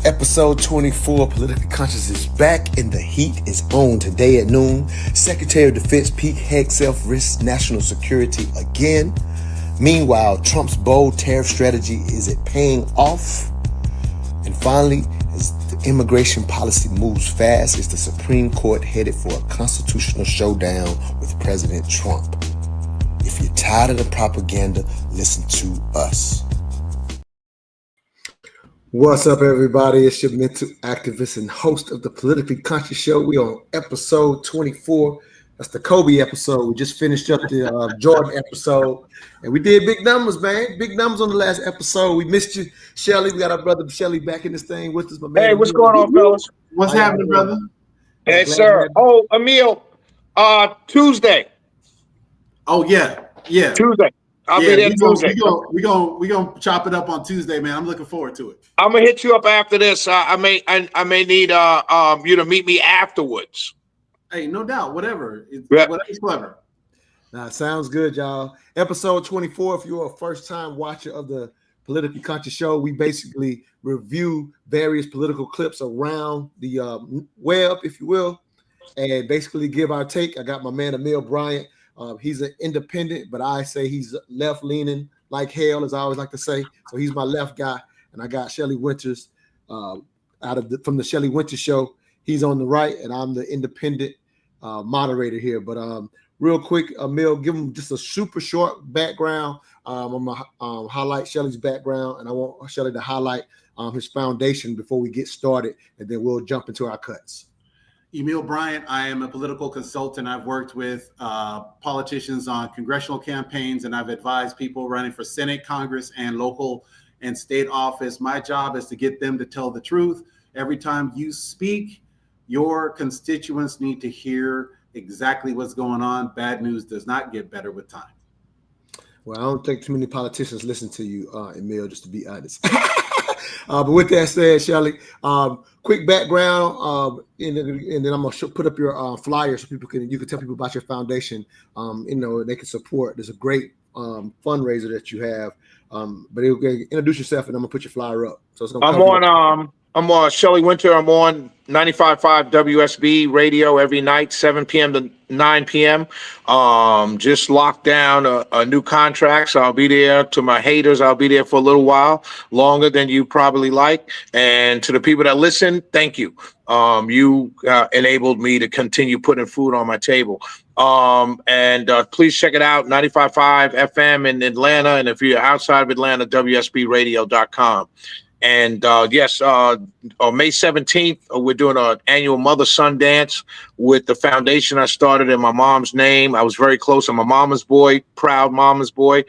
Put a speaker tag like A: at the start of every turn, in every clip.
A: Episode 24, Politically Conscious is back and the heat is on today at noon. Secretary of Defense Pete Hegseth risks national security again. Meanwhile, Trump's bold tariff strategy, is it paying off? And finally, as the immigration policy moves fast, is the Supreme Court headed for a constitutional showdown with President Trump? If you're tired of the propaganda, listen to us. What's up, everybody? It's your mental activist and host of the Politically Conscious Show. We on episode 24. That's the Kobe episode. We just finished up the Jordan episode, and we did big numbers, man. Big numbers on the last episode. We missed you, Shelly. We got our brother Shelly back in this thing with us. My man,
B: hey, what's going on, fellas?
C: What's happening, brother?
B: Hey, sir. Oh, Emil, Tuesday.
C: Oh yeah.
B: Tuesday. I'll be there Tuesday.
C: We gonna chop it up on Tuesday, man. I'm looking forward to it.
B: I'm gonna hit you up after this. I may need you to meet me afterwards.
C: Hey, no doubt. Whatever's clever.
A: Nah, sounds good, y'all. Episode 24. If you're a first-time watcher of the Politically Conscious Show, we basically review various political clips around the web, if you will, and basically give our take. I got my man Emil Bryant. He's an independent, but I say he's left-leaning like hell, as I always like to say. So he's my left guy, and I got Shelly Winters from the Shelly Winters Show. He's on the right, and I'm the independent moderator here. But real quick, Emil, give him just a super short background. I'm gonna highlight Shelly's background, and I want Shelly to highlight his foundation before we get started, and then we'll jump into our cuts.
C: Emil Bryant, I am a political consultant. I've worked with politicians on congressional campaigns, and I've advised people running for Senate, Congress, and local and state office. My job is to get them to tell the truth. Every time you speak, your constituents need to hear exactly what's going on. Bad news does not get better with time.
A: Well, I don't think too many politicians listen to you, Emil, just to be honest. But with that said, Shelly, quick background, and then I'm gonna put up your flyer so you can tell people about your foundation. They can support. There's a great fundraiser that you have. But introduce yourself, and I'm gonna put your flyer up. So it's gonna
B: I'm on Shelly Winter. I'm on 95.5 WSB radio every night, 7 p.m. to 9 p.m. Just locked down a new contract, so I'll be there. To my haters, I'll be there for a little while, longer than you probably like. And to the people that listen, thank you. You enabled me to continue putting food on my table. Please check it out, 95.5 FM in Atlanta. And if you're outside of Atlanta, WSBradio.com. And May 17th, we're doing an annual mother-son dance with the foundation I started in my mom's name. I was very close. I'm a mama's boy, proud mama's boy.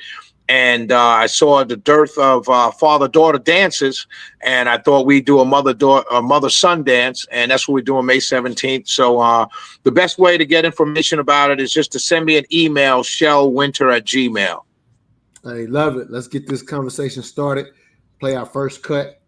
B: And I saw the dearth of father-daughter dances, and I thought we'd do a mother-son dance, and that's what we're doing May 17th. So the best way to get information about it is just to send me an email, shellwinter@gmail.
A: I love it. Let's get this conversation started. Play our first cut.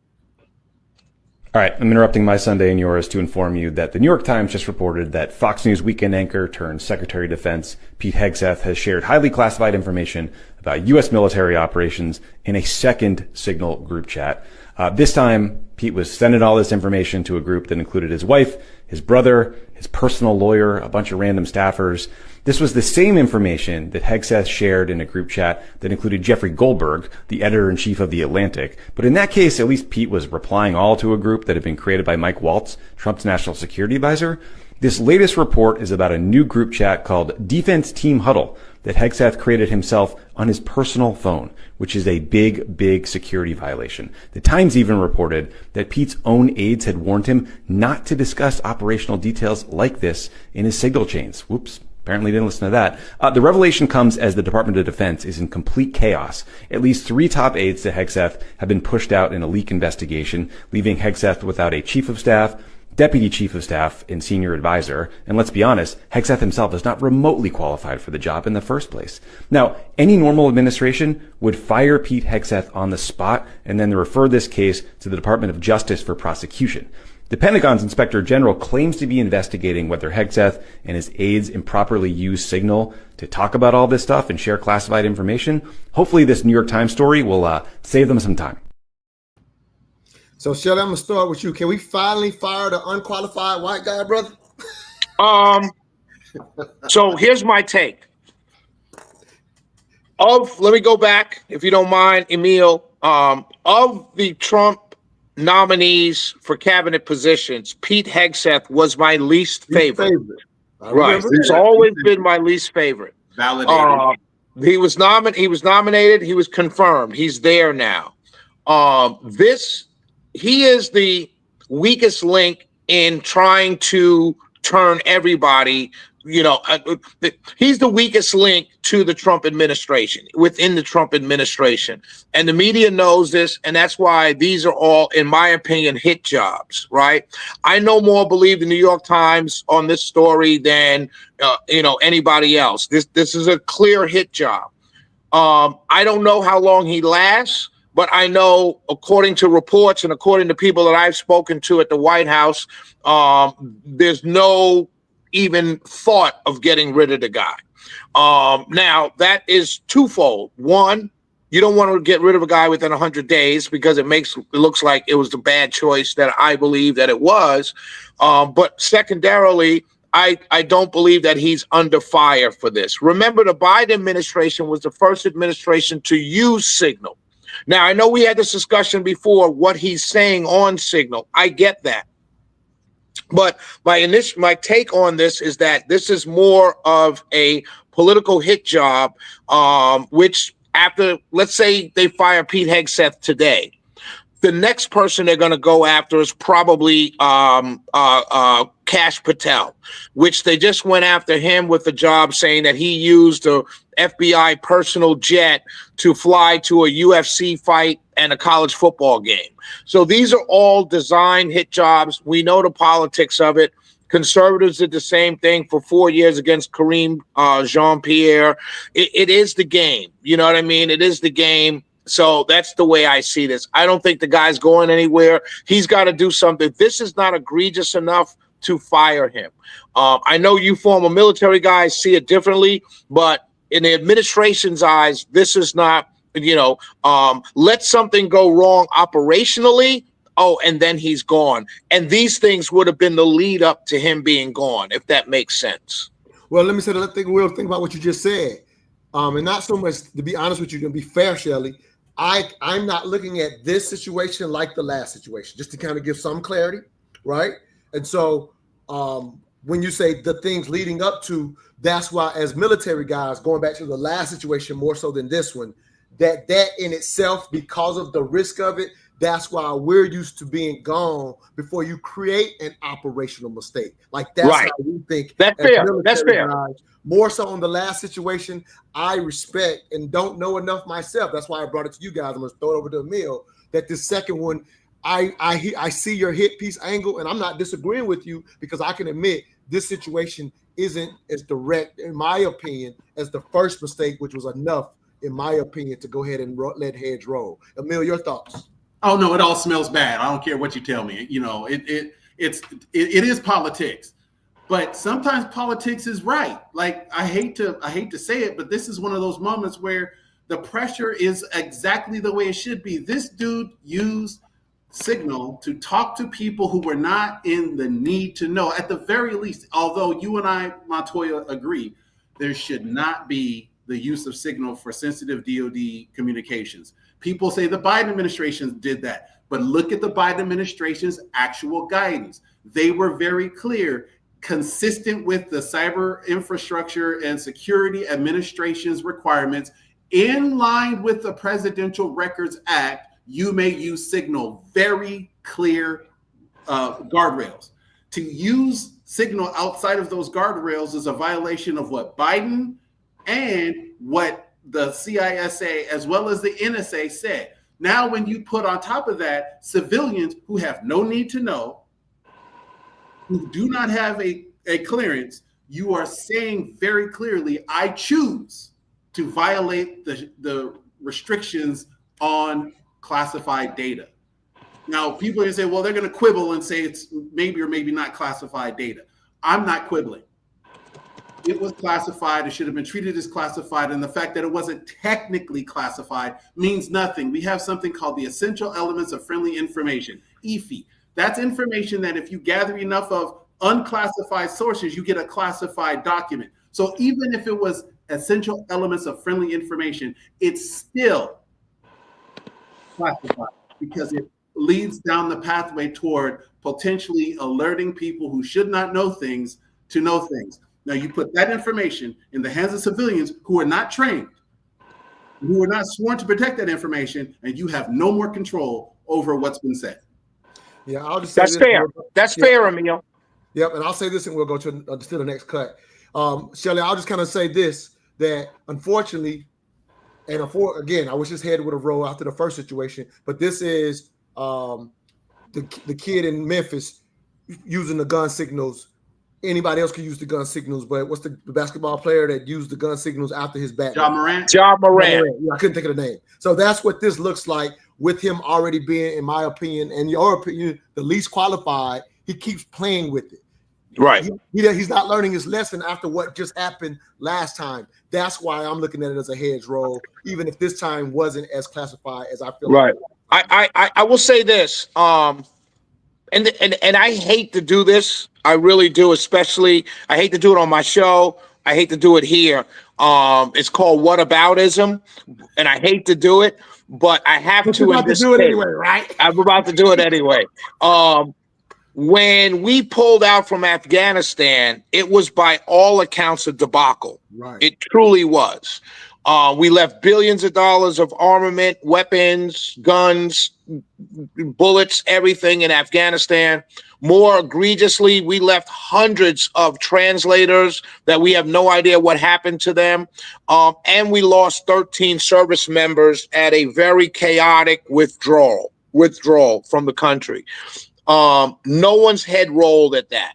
D: All right, I'm interrupting my Sunday and yours to inform you that the New York Times just reported that Fox News weekend anchor turned Secretary of Defense Pete Hegseth has shared highly classified information about U.S. military operations in a second Signal group chat. This time, Pete was sending all this information to a group that included his wife, his brother, his personal lawyer, a bunch of random staffers. This was the same information that Hegseth shared in a group chat that included Jeffrey Goldberg, the editor-in-chief of The Atlantic. But in that case, at least Pete was replying all to a group that had been created by Mike Waltz, Trump's national security advisor. This latest report is about a new group chat called Defense Team Huddle that Hegseth created himself on his personal phone, which is a big security violation. The Times even reported that Pete's own aides had warned him not to discuss operational details like this in his signal chains. Whoops. Apparently didn't listen to that. The revelation comes as the Department of Defense is in complete chaos. At least 3 top aides to Hegseth have been pushed out in a leak investigation, leaving Hegseth without a chief of staff, deputy chief of staff, and senior advisor. And let's be honest, Hegseth himself is not remotely qualified for the job in the first place. Now, any normal administration would fire Pete Hegseth on the spot and then refer this case to the Department of Justice for prosecution. The Pentagon's Inspector General claims to be investigating whether Hegseth and his aides improperly used Signal to talk about all this stuff and share classified information. Hopefully this New York Times story will save them some time.
A: So, Shelly, I'm gonna start with you. Can we finally fire the unqualified white guy, brother?
B: So here's my take. Let me go back, if you don't mind, Emil. Of the Trump nominees for cabinet positions, Pete Hegseth was my least favorite. Right. He's always been my least favorite.
C: Validated.
B: He was nominated. He was confirmed. He's there now. He is the weakest link in trying to turn everybody. He's the weakest link to the Trump administration, within the Trump administration. And the media knows this, and that's why these are all, in my opinion, hit jobs, right? I no more believe the New York Times on this story than, anybody else. This is a clear hit job. I don't know how long he lasts, but I know, according to reports and according to people that I've spoken to at the White House, there's no even thought of getting rid of the guy. Now, that is twofold. One, you don't want to get rid of a guy within 100 days because it looks like it was the bad choice that I believe that it was. But secondarily, I don't believe that he's under fire for this. Remember, the Biden administration was the first administration to use Signal. Now, I know we had this discussion before, what he's saying on Signal. I get that. But my take on this is that this is more of a political hit job, which after, let's say they fire Pete Hegseth today, the next person they're going to go after is probably Kash Patel, which they just went after him with the job saying that he used a FBI personal jet to fly to a UFC fight and a college football game. So these are all design hit jobs. We know the politics of it. Conservatives did the same thing for 4 years against Kareem Jean-Pierre. It is the game. You know what I mean? It is the game. So that's the way I see this. I don't think the guy's going anywhere. He's got to do something. This is not egregious enough to fire him. I know you former military guys see it differently, but in the administration's eyes, this is not, let something go wrong operationally. Oh, and then he's gone. And these things would have been the lead up to him being gone, if that makes sense.
A: Well, let me say the real thing about what you just said. And not so much, to be honest with you, to be fair, Shelley, I'm not looking at this situation like the last situation, just to kind of give some clarity, right? And so when you say the things leading up to, that's why as military guys, going back to the last situation more so than this one, that in itself, because of the risk of it, that's why we're used to being gone before you create an operational mistake. Like that's
B: right.
A: How we think.
B: That's fair. That's fair.
A: Guys, more so on the last situation, I respect and don't know enough myself. That's why I brought it to you guys. I'm going to throw it over to Emil. That this second one, I see your hit piece angle, and I'm not disagreeing with you because I can admit this situation isn't as direct, in my opinion, as the first mistake, which was enough, in my opinion, to go ahead and let heads roll. Emil, your thoughts?
C: Oh no, it all smells bad. I don't care what you tell me. It is politics, but sometimes politics is right. Like I hate to say it, but this is one of those moments where the pressure is exactly the way it should be. This dude used Signal to talk to people who were not in the need to know. At the very least, although you and I, Montoya, agree, there should not be the use of Signal for sensitive DoD communications. People say the Biden administration did that, but look at the Biden administration's actual guidance. They were very clear, consistent with the Cyber Infrastructure and Security Administration's requirements, in line with the Presidential Records Act. You may use Signal, very clear guardrails. To use Signal outside of those guardrails is a violation of what Biden and what the CISA as well as the NSA said. Now, when you put on top of that civilians who have no need to know, who do not have a clearance, you are saying very clearly, I choose to violate the restrictions on classified data. Now, people are going to say, well, they're going to quibble and say it's maybe or maybe not classified data. I'm not quibbling. It was classified. It should have been treated as classified. And the fact that it wasn't technically classified means nothing. We have something called the essential elements of friendly information. EFI. That's information that if you gather enough of unclassified sources, you get a classified document. So even if it was essential elements of friendly information, it's still classified because it leads down the pathway toward potentially alerting people who should not know things to know things. Now you put that information in the hands of civilians who are not trained, who are not sworn to protect that information, and you have no more control over what's been said.
A: Yeah, I'll just say
B: That's
A: this.
B: fair. That's fair, Emil.
A: Yep, and I'll say this, and we'll go to the next cut. Shelley, I'll just kind of say this, that unfortunately, and again, I wish his head would have rolled after the first situation, but this is the kid in Memphis using the gun signals. Anybody else can use the gun signals, but what's the basketball player that used the gun signals after his back?
C: Ja Morant.
B: Ja Morant.
A: I couldn't think of the name. So that's what this looks like with him already being, in my opinion, and your opinion, the least qualified. He keeps playing with it.
B: Right.
A: He's not learning his lesson after what just happened last time. That's why I'm looking at it as a heads roll, even if this time wasn't as classified as I feel.
B: Right. Like. I will say this. And I hate to do this. I really do. Especially, I hate to do it on my show. I hate to do it here. It's called whataboutism, and I hate to do it, but I have to.
A: You're about to do it anyway, right?
B: I'm about to do it anyway. When we pulled out from Afghanistan, it was by all accounts a debacle.
A: Right.
B: It truly was. We left billions of dollars of armament, weapons, guns, bullets, everything in Afghanistan. More egregiously, we left hundreds of translators that we have no idea what happened to them. And we lost 13 service members at a very chaotic withdrawal from the country. No one's head rolled at that.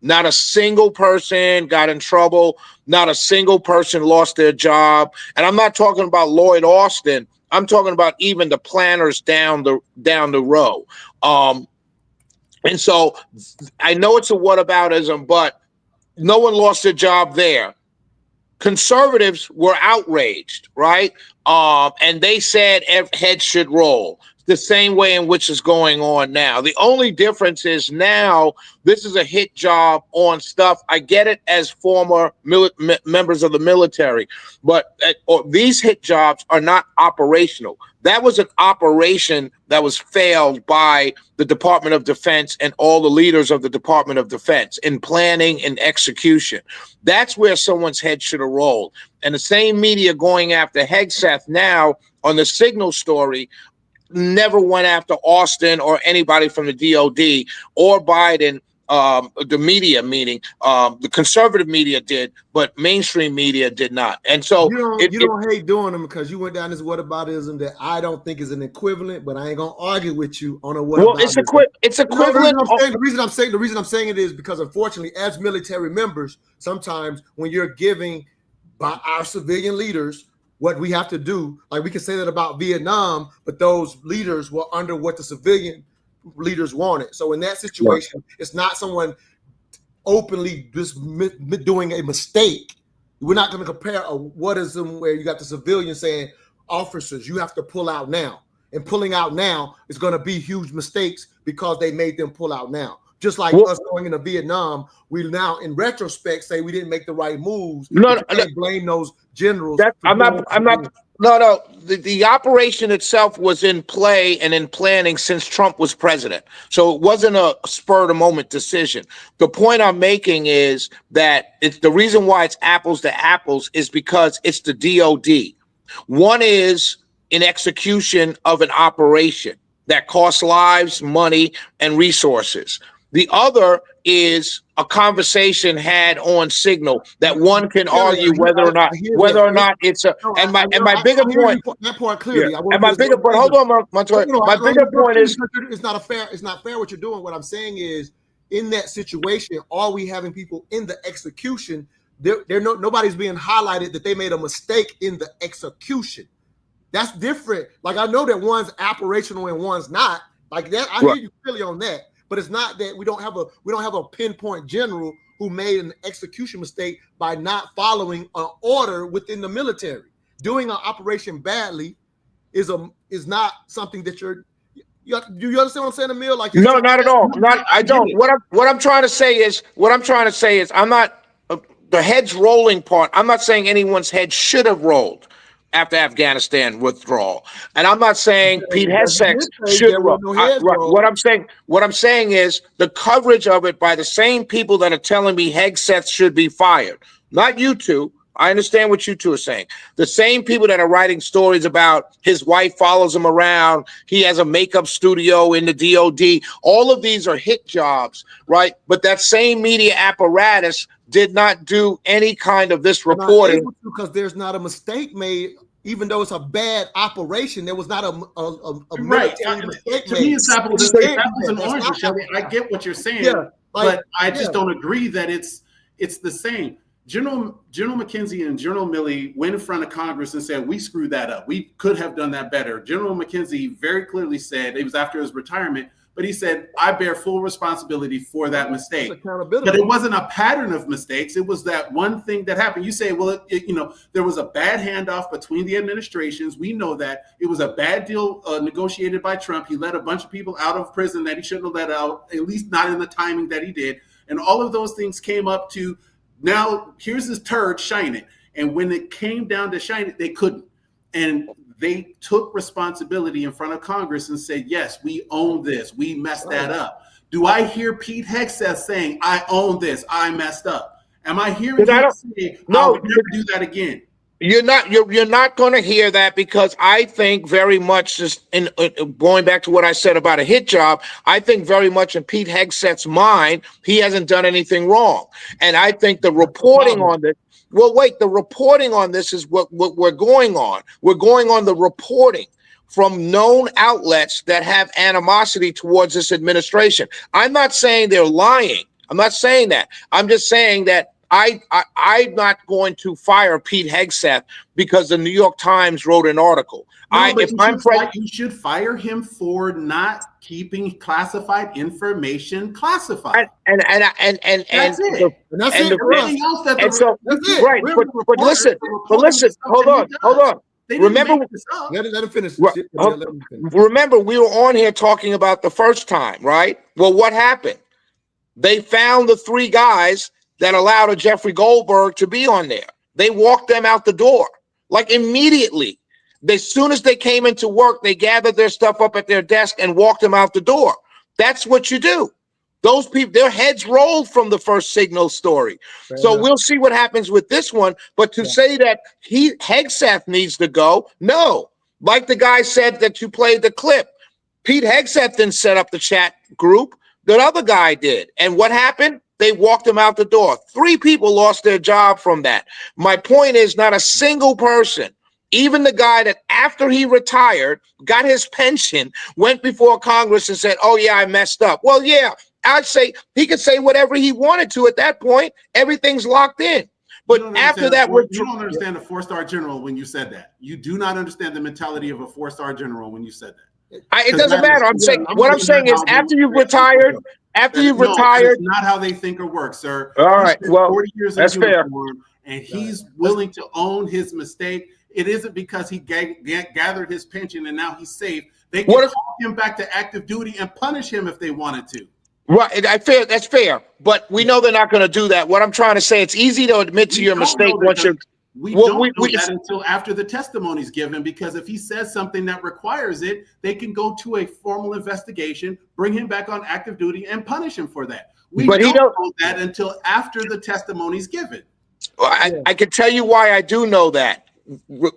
B: Not a single person got in trouble. Not a single person lost their job. And I'm not talking about Lloyd Austin. I'm talking about even the planners down the row. And so I know it's a whataboutism, but no one lost their job there. Conservatives were outraged, right? And they said heads should roll. The same way in which is going on now. The only difference is now this is a hit job on stuff. I get it as former members of the military, but these hit jobs are not operational. That was an operation that was failed by the Department of Defense and all the leaders of the Department of Defense in planning and execution. That's where someone's head should have rolled. And the same media going after Hegseth now on the Signal story never went after Austin or anybody from the DOD or Biden. The media, meaning the conservative media did, but mainstream media did not. And so
A: you don't hate doing them because you went down this whataboutism that I don't think is an equivalent, but I ain't gonna argue with you on a whataboutism.
B: Well, it's equivalent.
A: The reason I'm saying it is because unfortunately, as military members, sometimes when you're giving by our civilian leaders what we have to do, like we can say that about Vietnam, but those leaders were under what the civilian leaders wanted. So in that situation, it's not someone openly just doing a mistake. We're not going to compare a whatism where you got the civilian saying, officers, you have to pull out now. And pulling out now is going to be huge mistakes because they made them pull out now. Just like us going into Vietnam, we now, in retrospect, say we didn't make the right moves. No, can't blame those generals.
B: I'm not. No. The operation itself was in play and in planning since Trump was president. So it wasn't a spur of the moment decision. The point I'm making is that it's the reason why it's apples to apples is because it's the DOD. One is in execution of an operation that costs lives, money, and resources. The other is a conversation had on Signal that one can argue whether or not it's a. And my bigger point.
A: That part clearly.
B: Yeah. And my bigger point. Hold on, Montoya. My bigger point is
A: it's not fair what you're doing. What I'm saying is, in that situation, are we having people in the execution? Nobody's being highlighted that they made a mistake in the execution. That's different. Like I know that one's operational and one's not. Like that, I hear you clearly on that. But it's not that we don't have a pinpoint general who made an execution mistake by not following an order within the military. Doing an operation badly is not something that Do you understand what I'm saying, Emil? Like,
B: No, not at all. I don't. What I'm trying to say is, I'm not the heads rolling part. I'm not saying anyone's head should have rolled after Afghanistan withdrawal, and I'm not saying Pete Hegseth should roll. What I'm saying is the coverage of it by the same people that are telling me Hegseth should be fired, not you two. I understand what you two are saying. The same people that are writing stories about his wife follows him around, he has a makeup studio in the DOD. All of these are hit jobs, right? But that same media apparatus did not do any kind of this reporting.
A: Because there's not a mistake made, even though it's a bad operation. There was not a
C: right.
A: mistake
C: to
A: made.
C: me, it's apples and oranges. I get what you're saying, but I just don't agree that it's the same. General McKenzie and General Milley went in front of Congress and said, we screwed that up. We could have done that better. General McKenzie very clearly said, it was after his retirement, but he said, I bear full responsibility for that mistake. But it wasn't a pattern of mistakes. It was that one thing that happened. You say, well, there was a bad handoff between the administrations. We know that. It was a bad deal negotiated by Trump. He let a bunch of people out of prison that he shouldn't have let out, at least not in the timing that he did. And all of those things came up to, now here's this turd, shine it. And when it came down to shine it, they couldn't. And they took responsibility in front of Congress and said, yes, we own this. We messed that up. Do I hear Pete Hegseth saying, I own this, I messed up? Am I hearing him say, no, never do that again?
B: You're not going to hear that, because I think very much, just in going back to what I said about a hit job, I think very much in Pete Hegseth's mind, he hasn't done anything wrong. And I think the reporting on this, the reporting on this is what we're going on. We're going on the reporting from known outlets that have animosity towards this administration. I'm not saying they're lying. I'm not saying that. I'm just saying that I'm not going to fire Pete Hegseth because the New York Times wrote an article.
C: You should fire him for not keeping classified information classified.
B: And
C: that's it.
B: But listen, hold on. Remember,
A: let him finish.
B: Remember, we were on here talking about the first time, right? Well, what happened? They found the three guys that allowed a Jeffrey Goldberg to be on there. They walked them out the door, like immediately. As soon as they came into work, they gathered their stuff up at their desk and walked them out the door. That's what you do. Those people, their heads rolled from the first Signal story. We'll see what happens with this one. But to say that Hegseth needs to go, no. Like the guy said that you played the clip, Pete Hegseth didn't set up the chat group. That other guy did. And what happened? They walked him out the door. 3 people lost their job from that. My point is, not a single person, even the guy that after he retired, got his pension, went before Congress and said, oh, yeah, I messed up. Well, yeah, I'd say he could say whatever he wanted to at that point. Everything's locked in. But after that,
C: you don't understand a 4-star general when you said that. You do not understand the mentality of a 4-star general when you said that.
B: It doesn't matter. I'm saying is after you've retired. After you've retired,
C: that's not how they think or work, sir.
B: All right. Well,
C: 40 years
B: that's fair.
C: And he's willing to own his mistake. It isn't because he gathered his pension and now he's safe. They can call him back to active duty and punish him if they wanted to.
B: Right. That's fair. But we know they're not going to do that. What I'm trying to say, it's easy to admit to your mistake once you're.
C: We don't know that until after the testimony is given, because if he says something that requires it, they can go to a formal investigation, bring him back on active duty, and punish him for that. We don't know that until after the testimony is given.
B: I can tell you why I do know that.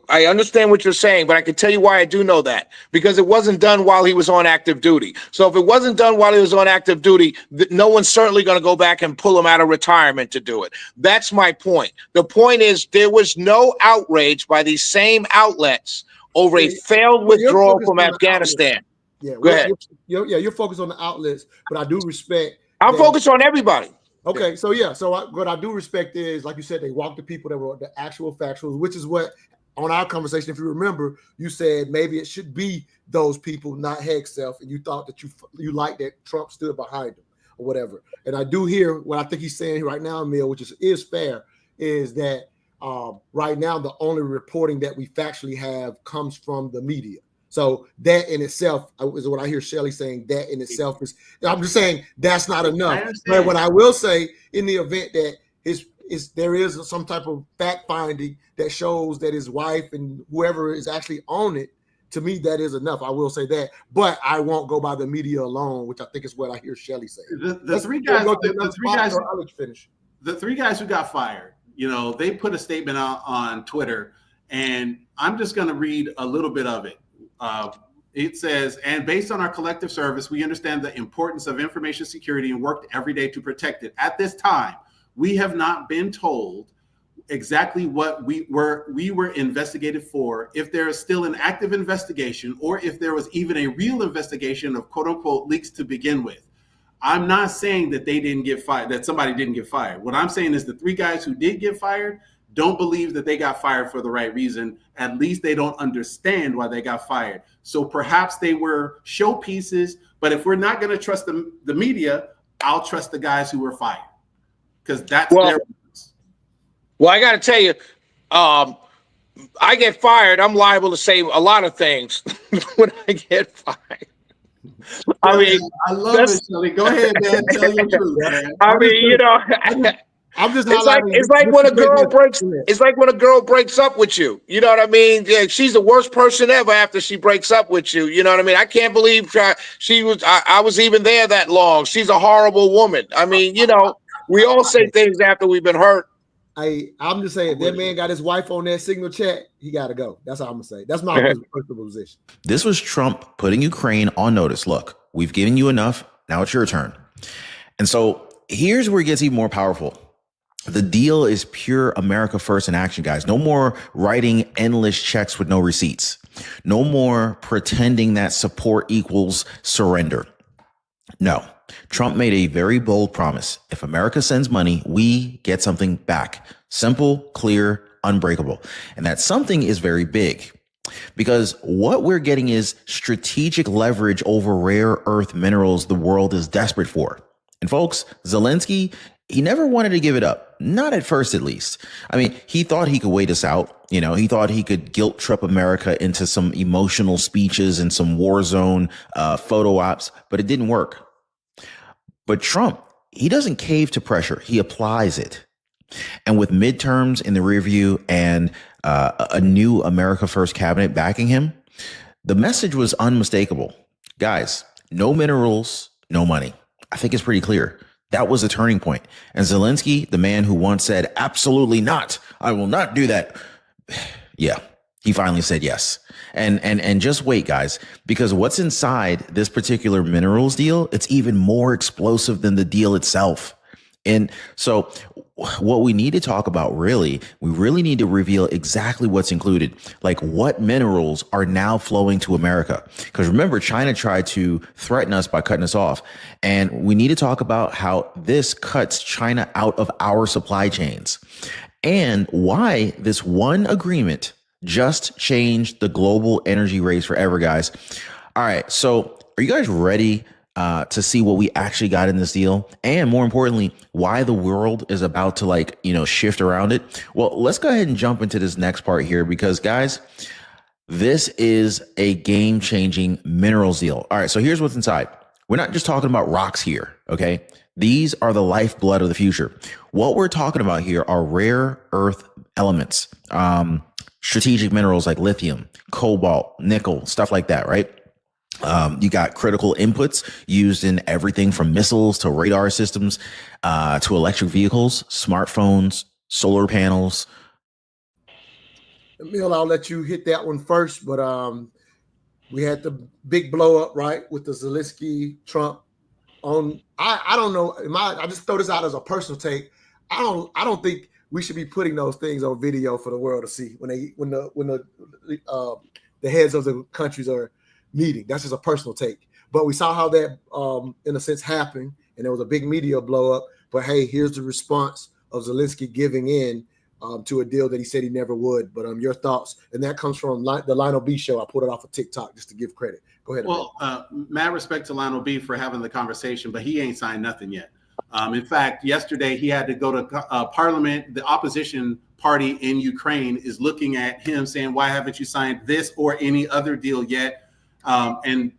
B: I understand what you're saying, but I can tell you why I do know that, because it wasn't done while he was on active duty. So if it wasn't done while he was on active duty, no one's certainly going to go back and pull him out of retirement to do it. That's my point. The point is, there was no outrage by these same outlets over a failed withdrawal from Afghanistan.
A: Yeah,
B: go ahead.
A: You're focused on the outlets, but I do respect.
B: I'm focused on everybody.
A: Okay, so what I do respect is, like you said, they walked the people that were the actual factuals, which is what, on our conversation, if you remember, you said maybe it should be those people, not Hegseth, and you thought that you liked that Trump stood behind them or whatever. And I do hear what I think he's saying right now, Emil, which is fair, is that right now the only reporting that we factually have comes from the media. So that in itself is what I hear Shelley saying. That in itself is, I'm just saying that's not enough. But what I will say, in the event that there is some type of fact finding that shows that his wife and whoever is actually on it, to me, that is enough. I will say that, but I won't go by the media alone, which I think is what I hear Shelley say.
C: The three guys who got fired, they put a statement out on Twitter, and I'm just going to read a little bit of it. It says, and based on our collective service, we understand the importance of information security and work every day to protect it. At this time, we have not been told exactly what we were investigated for, if there is still an active investigation, or if there was even a real investigation of quote unquote leaks to begin with. I'm not saying that they didn't get fired, that somebody didn't get fired. What I'm saying is the three guys who did get fired don't believe that they got fired for the right reason. At least they don't understand why they got fired. So perhaps they were showpieces, but if we're not going to trust the media, I'll trust the guys who were fired, because that's their.
B: Well, I got to tell you, I get fired, I'm liable to say a lot of things when I get fired. I mean,
C: I love it, Shelley. Go ahead, man. Tell your truth, man.
B: I mean,
A: I'm just
B: it's like when a girl breaks up with you. You know what I mean? Yeah, she's the worst person ever after she breaks up with you. You know what I mean? I can't believe I was even there that long. She's a horrible woman. I mean, we all say things after we've been hurt.
A: I'm just saying, if that man got his wife on that signal chat, he got to go. That's all I'm going to say. That's my personal position.
E: This was Trump putting Ukraine on notice. Look, we've given you enough. Now it's your turn. And so here's where it gets even more powerful. The deal is pure America first in action, guys. No more writing endless checks with no receipts. No more pretending that support equals surrender. No. Trump made a very bold promise. If America sends money, we get something back. Simple, clear, unbreakable. And that something is very big, because what we're getting is strategic leverage over rare earth minerals the world is desperate for. And folks, Zelensky, he never wanted to give it up. Not at first, at least. I mean, he thought he could wait us out. He thought he could guilt trip America into some emotional speeches and some war zone photo ops, but it didn't work. But Trump, he doesn't cave to pressure. He applies it. And with midterms in the rear view and a new America First cabinet backing him, the message was unmistakable. Guys, no minerals, no money. I think it's pretty clear. That was a turning point. And Zelensky, the man who once said, absolutely not, I will not do that. Yeah, he finally said yes. And just wait, guys, because what's inside this particular minerals deal, it's even more explosive than the deal itself. And so what we need to talk about, we really need to reveal exactly what's included, like what minerals are now flowing to America. Because remember, China tried to threaten us by cutting us off. And we need to talk about how this cuts China out of our supply chains and why this one agreement just changed the global energy race forever, guys. All right. So are you guys ready to see what we actually got in this deal? And more importantly, why the world is about to shift around it? Well, let's go ahead and jump into this next part here, because guys, this is a game-changing minerals deal. All right. So here's what's inside. We're not just talking about rocks here. Okay. These are the lifeblood of the future. What we're talking about here are rare earth elements, strategic minerals like lithium, cobalt, nickel, stuff like that, right? You got critical inputs used in everything from missiles to radar systems, to electric vehicles, smartphones, solar panels.
A: Emil, I'll let you hit that one first, but we had the big blow up, right, with the Zelensky Trump on. I don't know. I just throw this out as a personal take. I don't think we should be putting those things on video for the world to see when the heads of the countries are meeting. That's just a personal take. But we saw how that, in a sense, happened, and there was a big media blow up. But hey, here's the response of Zelensky giving in to a deal that he said he never would. But your thoughts, and that comes from the Lionel B show. I pulled it off of TikTok just to give credit. Go ahead.
C: Well, mad respect to Lionel B for having the conversation, but he ain't signed nothing yet. In fact, yesterday he had to go to Parliament. The opposition party in Ukraine is looking at him saying, why haven't you signed this or any other deal yet? And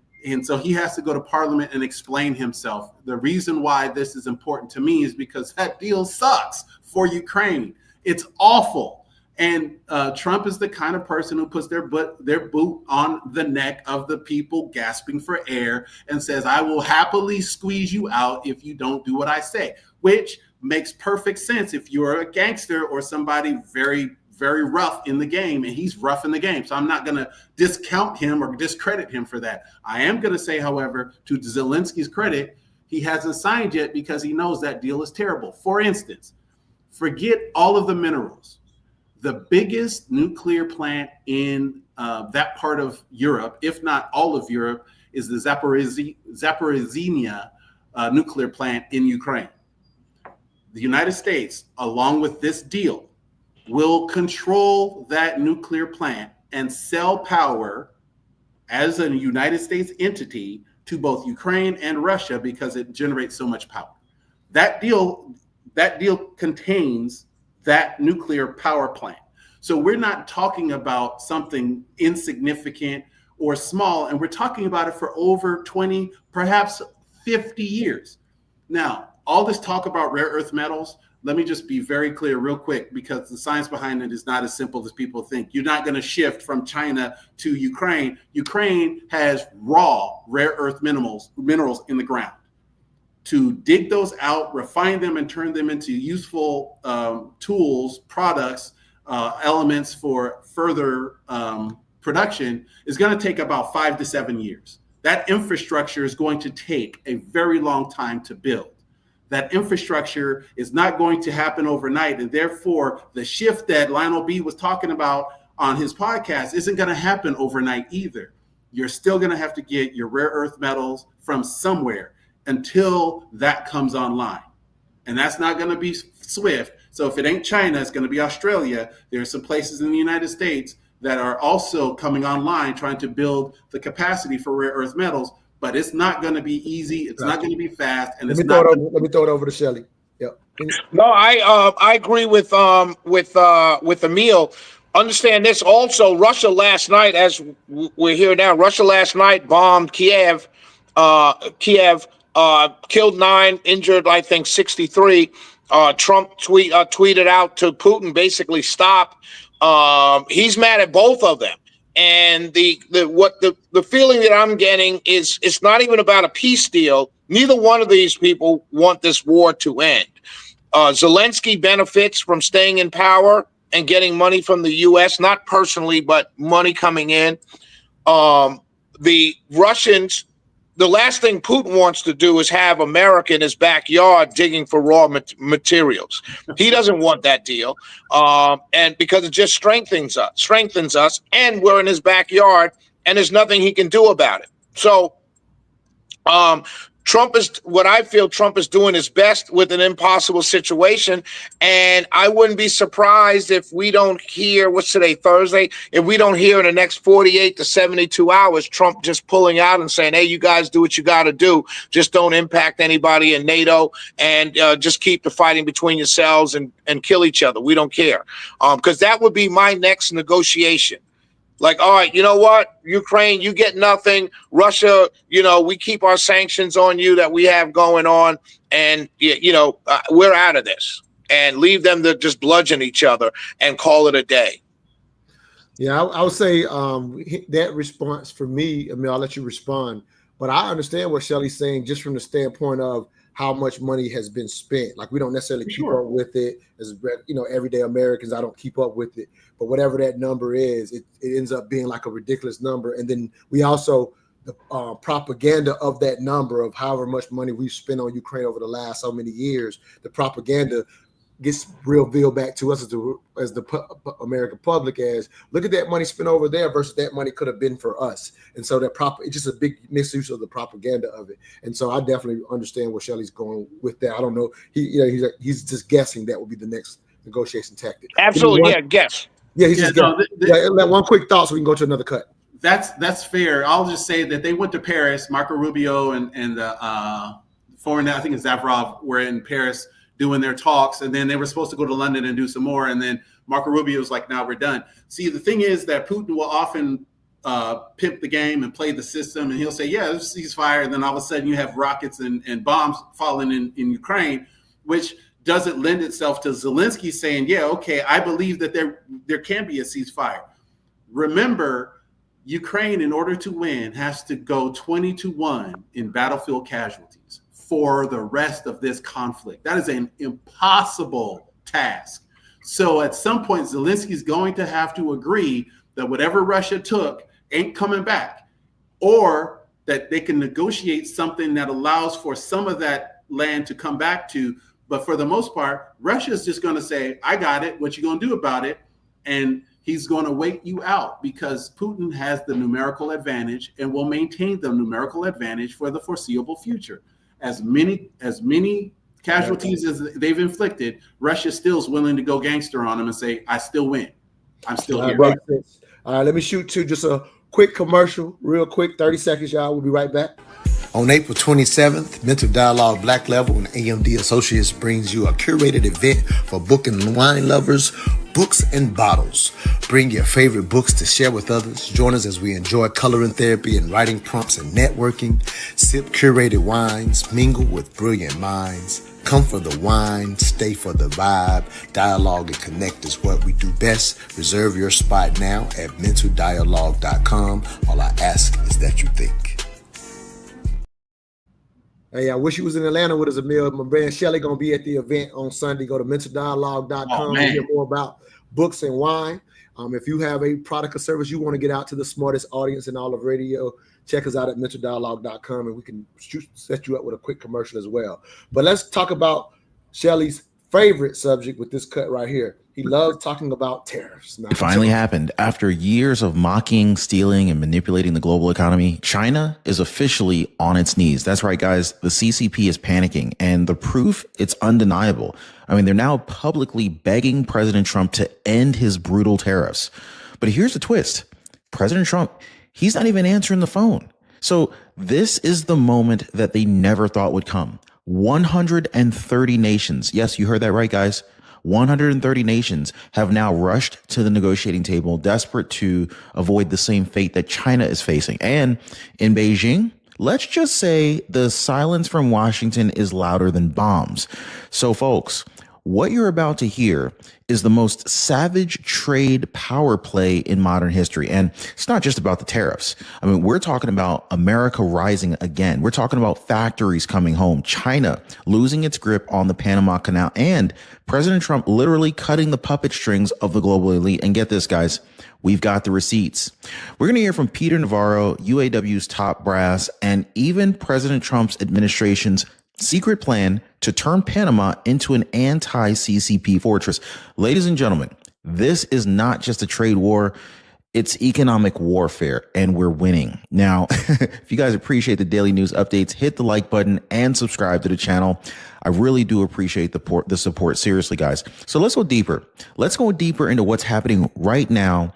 C: so he has to go to Parliament and explain himself. The reason why this is important to me is because that deal sucks for Ukraine. It's awful. And Trump is the kind of person who puts their boot on the neck of the people gasping for air and says, I will happily squeeze you out if you don't do what I say, which makes perfect sense if you're a gangster or somebody very, very rough in the game, and he's rough in the game. So I'm not going to discount him or discredit him for that. I am going to say, however, to Zelensky's credit, he hasn't signed yet because he knows that deal is terrible. For instance, forget all of the minerals. The biggest nuclear plant in that part of Europe, if not all of Europe, is the Zaporizhzhia nuclear plant in Ukraine. The United States, along with this deal, will control that nuclear plant and sell power as a United States entity to both Ukraine and Russia because it generates so much power. That deal contains that nuclear power plant. So we're not talking about something insignificant or small, and we're talking about it for over 20, perhaps 50 years. Now, all this talk about rare earth metals, let me just be very clear real quick, because the science behind it is not as simple as people think. You're not going to shift from China to Ukraine. Ukraine has raw rare earth minerals in the ground. To dig those out, refine them, and turn them into useful tools, products, elements for further production is going to take about 5 to 7 years. That infrastructure is going to take a very long time to build. That infrastructure is not going to happen overnight. And therefore, the shift that Lionel B was talking about on his podcast isn't going to happen overnight either. You're still going to have to get your rare earth metals from somewhere until that comes online. And that's not going to be swift. So if it ain't China, it's going to be Australia. There are some places in the United States that are also coming online trying to build the capacity for rare earth metals. But it's not going to be easy. It's not going to be fast. And let me throw
A: it over to Shelley. Yep.
B: No, I agree with Emil. Understand this also. Russia last night, as we're here now, Russia last night bombed Kiev. Kiev killed 9, injured I think 63. Trump tweeted out to Putin, basically stop. He's mad at both of them. And the feeling that I'm getting is it's not even about a peace deal. Neither one of these people want this war to end. Zelensky benefits from staying in power and getting money from the U.S., not personally, but money coming in. The Russians, the last thing Putin wants to do is have America in his backyard digging for raw materials. He doesn't want that deal, and because it just strengthens us, and we're in his backyard, and there's nothing he can do about it. So, Trump is doing his best with an impossible situation. And I wouldn't be surprised if we don't hear, what's today, Thursday, if we don't hear in the next 48 to 72 hours, Trump just pulling out and saying, hey, you guys do what you got to do. Just don't impact anybody in NATO, and just keep the fighting between yourselves and kill each other. We don't care. Because that would be my next negotiation. Like, all right, you know what? Ukraine, you get nothing. Russia, we keep our sanctions on you that we have going on. And, we're out of this, and leave them to just bludgeon each other and call it a day.
A: Yeah, I would say that response for me, I mean, I'll let you respond. But I understand what Shelley's saying just from the standpoint of how much money has been spent. Like, we don't necessarily keep up with it as, everyday Americans. I don't keep up with it. But whatever that number is, it ends up being like a ridiculous number. And then we also, the propaganda of that number of however much money we've spent on Ukraine over the last so many years, the propaganda gets revealed back to us as the American public as, look at that money spent over there versus that money could have been for us. And so it's just a big misuse of the propaganda of it. And so I definitely understand where Shelley's going with that. I don't know. He's just guessing that will be the next negotiation tactic.
B: Absolutely. Yeah, guess.
A: Yeah, he's just one quick thought so we can go to another cut.
C: That's fair. I'll just say that they went to Paris. Marco Rubio and the foreign, I think it's Lavrov, were in Paris doing their talks, and then they were supposed to go to London and do some more, and then Marco Rubio was like, "Now we're done." See, the thing is that Putin will often pimp the game and play the system, and he'll say, yeah, it's ceasefire, and then all of a sudden you have rockets and bombs falling in Ukraine, which doesn't lend itself to Zelensky saying, yeah, okay, I believe that there can be a ceasefire. Remember, Ukraine, in order to win, has to go 20-1 in battlefield casualties for the rest of this conflict. That is an impossible task. So at some point, Zelensky's going to have to agree that whatever Russia took ain't coming back, or that they can negotiate something that allows for some of that land to come back to. But for the most part, Russia is just going to say, I got it. What you going to do about it? And he's going to wait you out, because Putin has the numerical advantage and will maintain the numerical advantage for the foreseeable future. As many casualties as they've inflicted, Russia still is willing to go gangster on them and say, I still win. I'm still here.
A: All right, let me shoot to just a quick commercial, real quick, 30 seconds, y'all. We'll be right back.
F: On April 27th, Mental Dialogue Black Level and AMD Associates brings you a curated event for book and wine lovers, Books and Bottles. Bring your favorite books to share with others. Join us as we enjoy coloring therapy and writing prompts and networking. Sip curated wines, mingle with brilliant minds. Come for the wine, stay for the vibe. Dialogue and connect is what we do best. Reserve your spot now at mentaldialogue.com. All I ask is that you think.
A: Hey, I wish you was in Atlanta with us, Emil. My friend Shelly going to be at the event on Sunday. Go to mentaldialogue.com to hear more about books and wine. If you have a product or service you want to get out to the smartest audience in all of radio, check us out at mentaldialogue.com, and we can set you up with a quick commercial as well. But let's talk about Shelly's favorite subject with this cut right here. He loves talking about tariffs.
E: It finally happened. After years of mocking, stealing, and manipulating the global economy, China is officially on its knees. That's right, guys. The CCP is panicking, and the proof, it's undeniable. I mean, they're now publicly begging President Trump to end his brutal tariffs. But here's the twist. President Trump, he's not even answering the phone. So this is the moment that they never thought would come. 130 nations. Yes, you heard that right, guys. 130 nations have now rushed to the negotiating table, desperate to avoid the same fate that China is facing. And in Beijing, let's just say the silence from Washington is louder than bombs. So, folks, what you're about to hear is the most savage trade power play in modern history. And it's not just about the tariffs. I mean, we're talking about America rising again. We're talking about factories coming home, China losing its grip on the Panama Canal, and President Trump literally cutting the puppet strings of the global elite. And get this, guys, we've got the receipts. We're going to hear from Peter Navarro, UAW's top brass, and even President Trump's administration's secret plan to turn Panama into an anti-CCP fortress. Ladies and gentlemen, this is not just a trade war. It's economic warfare, and we're winning. Now, if you guys appreciate the daily news updates, hit the like button and subscribe to the channel. I really do appreciate the support. Seriously, guys. So let's go deeper. Let's go deeper into what's happening right now,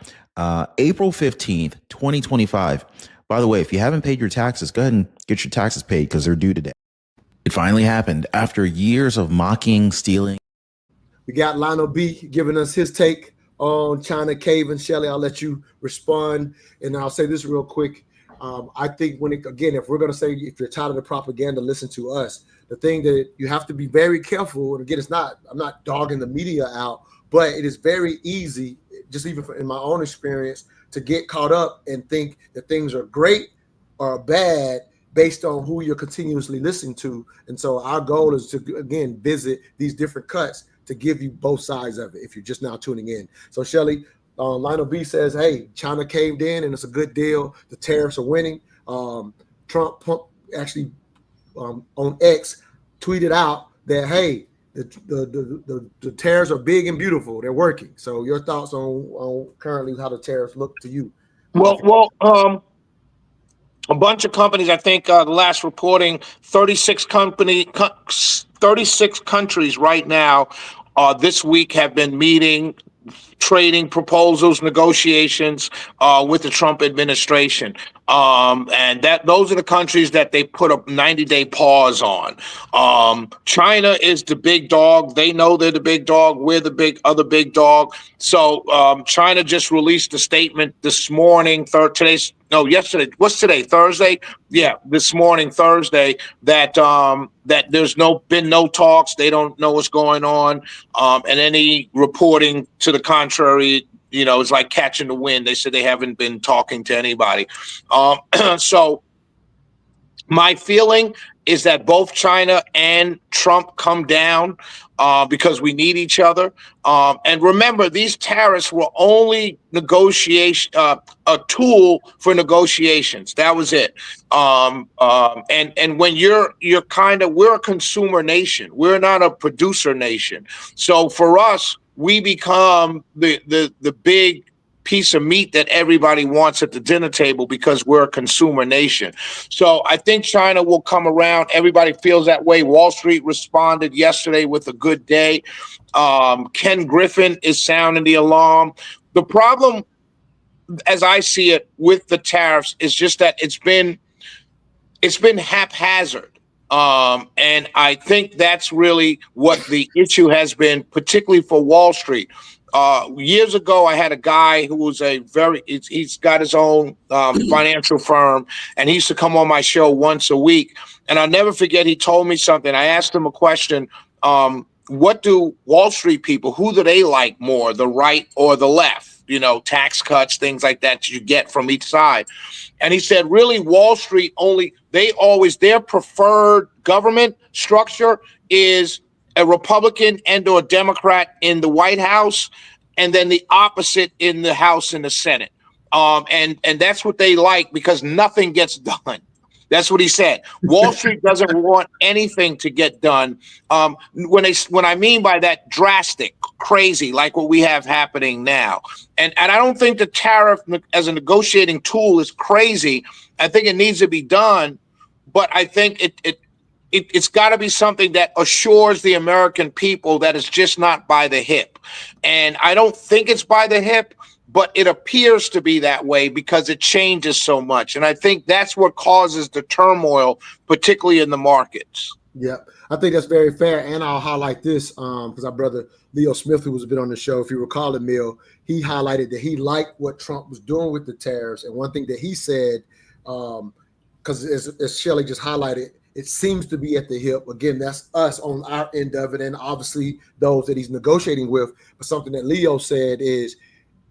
E: April 15th, 2025. By the way, if you haven't paid your taxes, go ahead and get your taxes paid because they're due today. It finally happened after years of mocking, stealing.
A: We got Lionel B giving us his take on China caving. Shelly, I'll let you respond. And I'll say this real quick. I think if we're going to say, if you're tired of the propaganda, listen to us. The thing that you have to be very careful, and again, I'm not dogging the media out, but it is very easy, just even in my own experience, to get caught up and think that things are great or bad based on who you're continuously listening to. And so our goal is to, again, visit these different cuts to give you both sides of it if you're just now tuning in. So, Shelly, Lionel B says, hey, China caved in and it's a good deal. The tariffs are winning. Trump actually on X tweeted out that, hey, the tariffs are big and beautiful. They're working. So your thoughts on currently how the tariffs look to you?
B: Well, a bunch of companies, I think the last reporting, 36 countries right now this week have been meeting, trading proposals, negotiations with the Trump administration. And those are the countries that they put a 90-day pause on. China is the big dog. They know they're the big dog. We're the other big dog. So China just released a statement this morning. Yesterday. What's today? Thursday? Yeah, this morning, Thursday. That there's been no talks. They don't know what's going on. And any reporting to the contrary, it's like catching the wind. They said they haven't been talking to anybody. So my feeling is that both China and Trump come down because we need each other. And remember, these tariffs were only a tool for negotiations. That was it. And when we're a consumer nation. We're not a producer nation. So for us, we become the big piece of meat that everybody wants at the dinner table because we're a consumer nation. So I think China will come around. Everybody feels that way. Wall Street responded yesterday with a good day. Ken Griffin is sounding the alarm. The problem, as I see it, with the tariffs is just that it's been haphazard. And I think that's really what the issue has been, particularly for Wall Street. Years ago, I had a guy who was he's got his own financial firm, and he used to come on my show once a week. And I'll never forget, he told me something. I asked him a question. What do Wall Street people, who do they like more, the right or the left? Tax cuts, things like that you get from each side. And he said, really, Wall Street their preferred government structure is a Republican and or Democrat in the White House, and then the opposite in the House and the Senate. And that's what they like because nothing gets done. That's what he said. Wall Street doesn't want anything to get done. When I mean by that, drastic, crazy, like what we have happening now. And I don't think the tariff as a negotiating tool is crazy. I think it needs to be done, but I think it's got to be something that assures the American people that it's just not by the hip. And I don't think it's by the hip, but it appears to be that way because it changes so much. And I think that's what causes the turmoil, particularly in the markets.
A: Yeah, I think that's very fair. And I'll highlight this because our brother Leo Smith, who was a bit on the show, if you recall, Emil, he highlighted that he liked what Trump was doing with the tariffs. And one thing that he said, because as Shelley just highlighted, it seems to be at the hip. Again, that's us on our end of it, and obviously those that he's negotiating with. But something that Leo said is,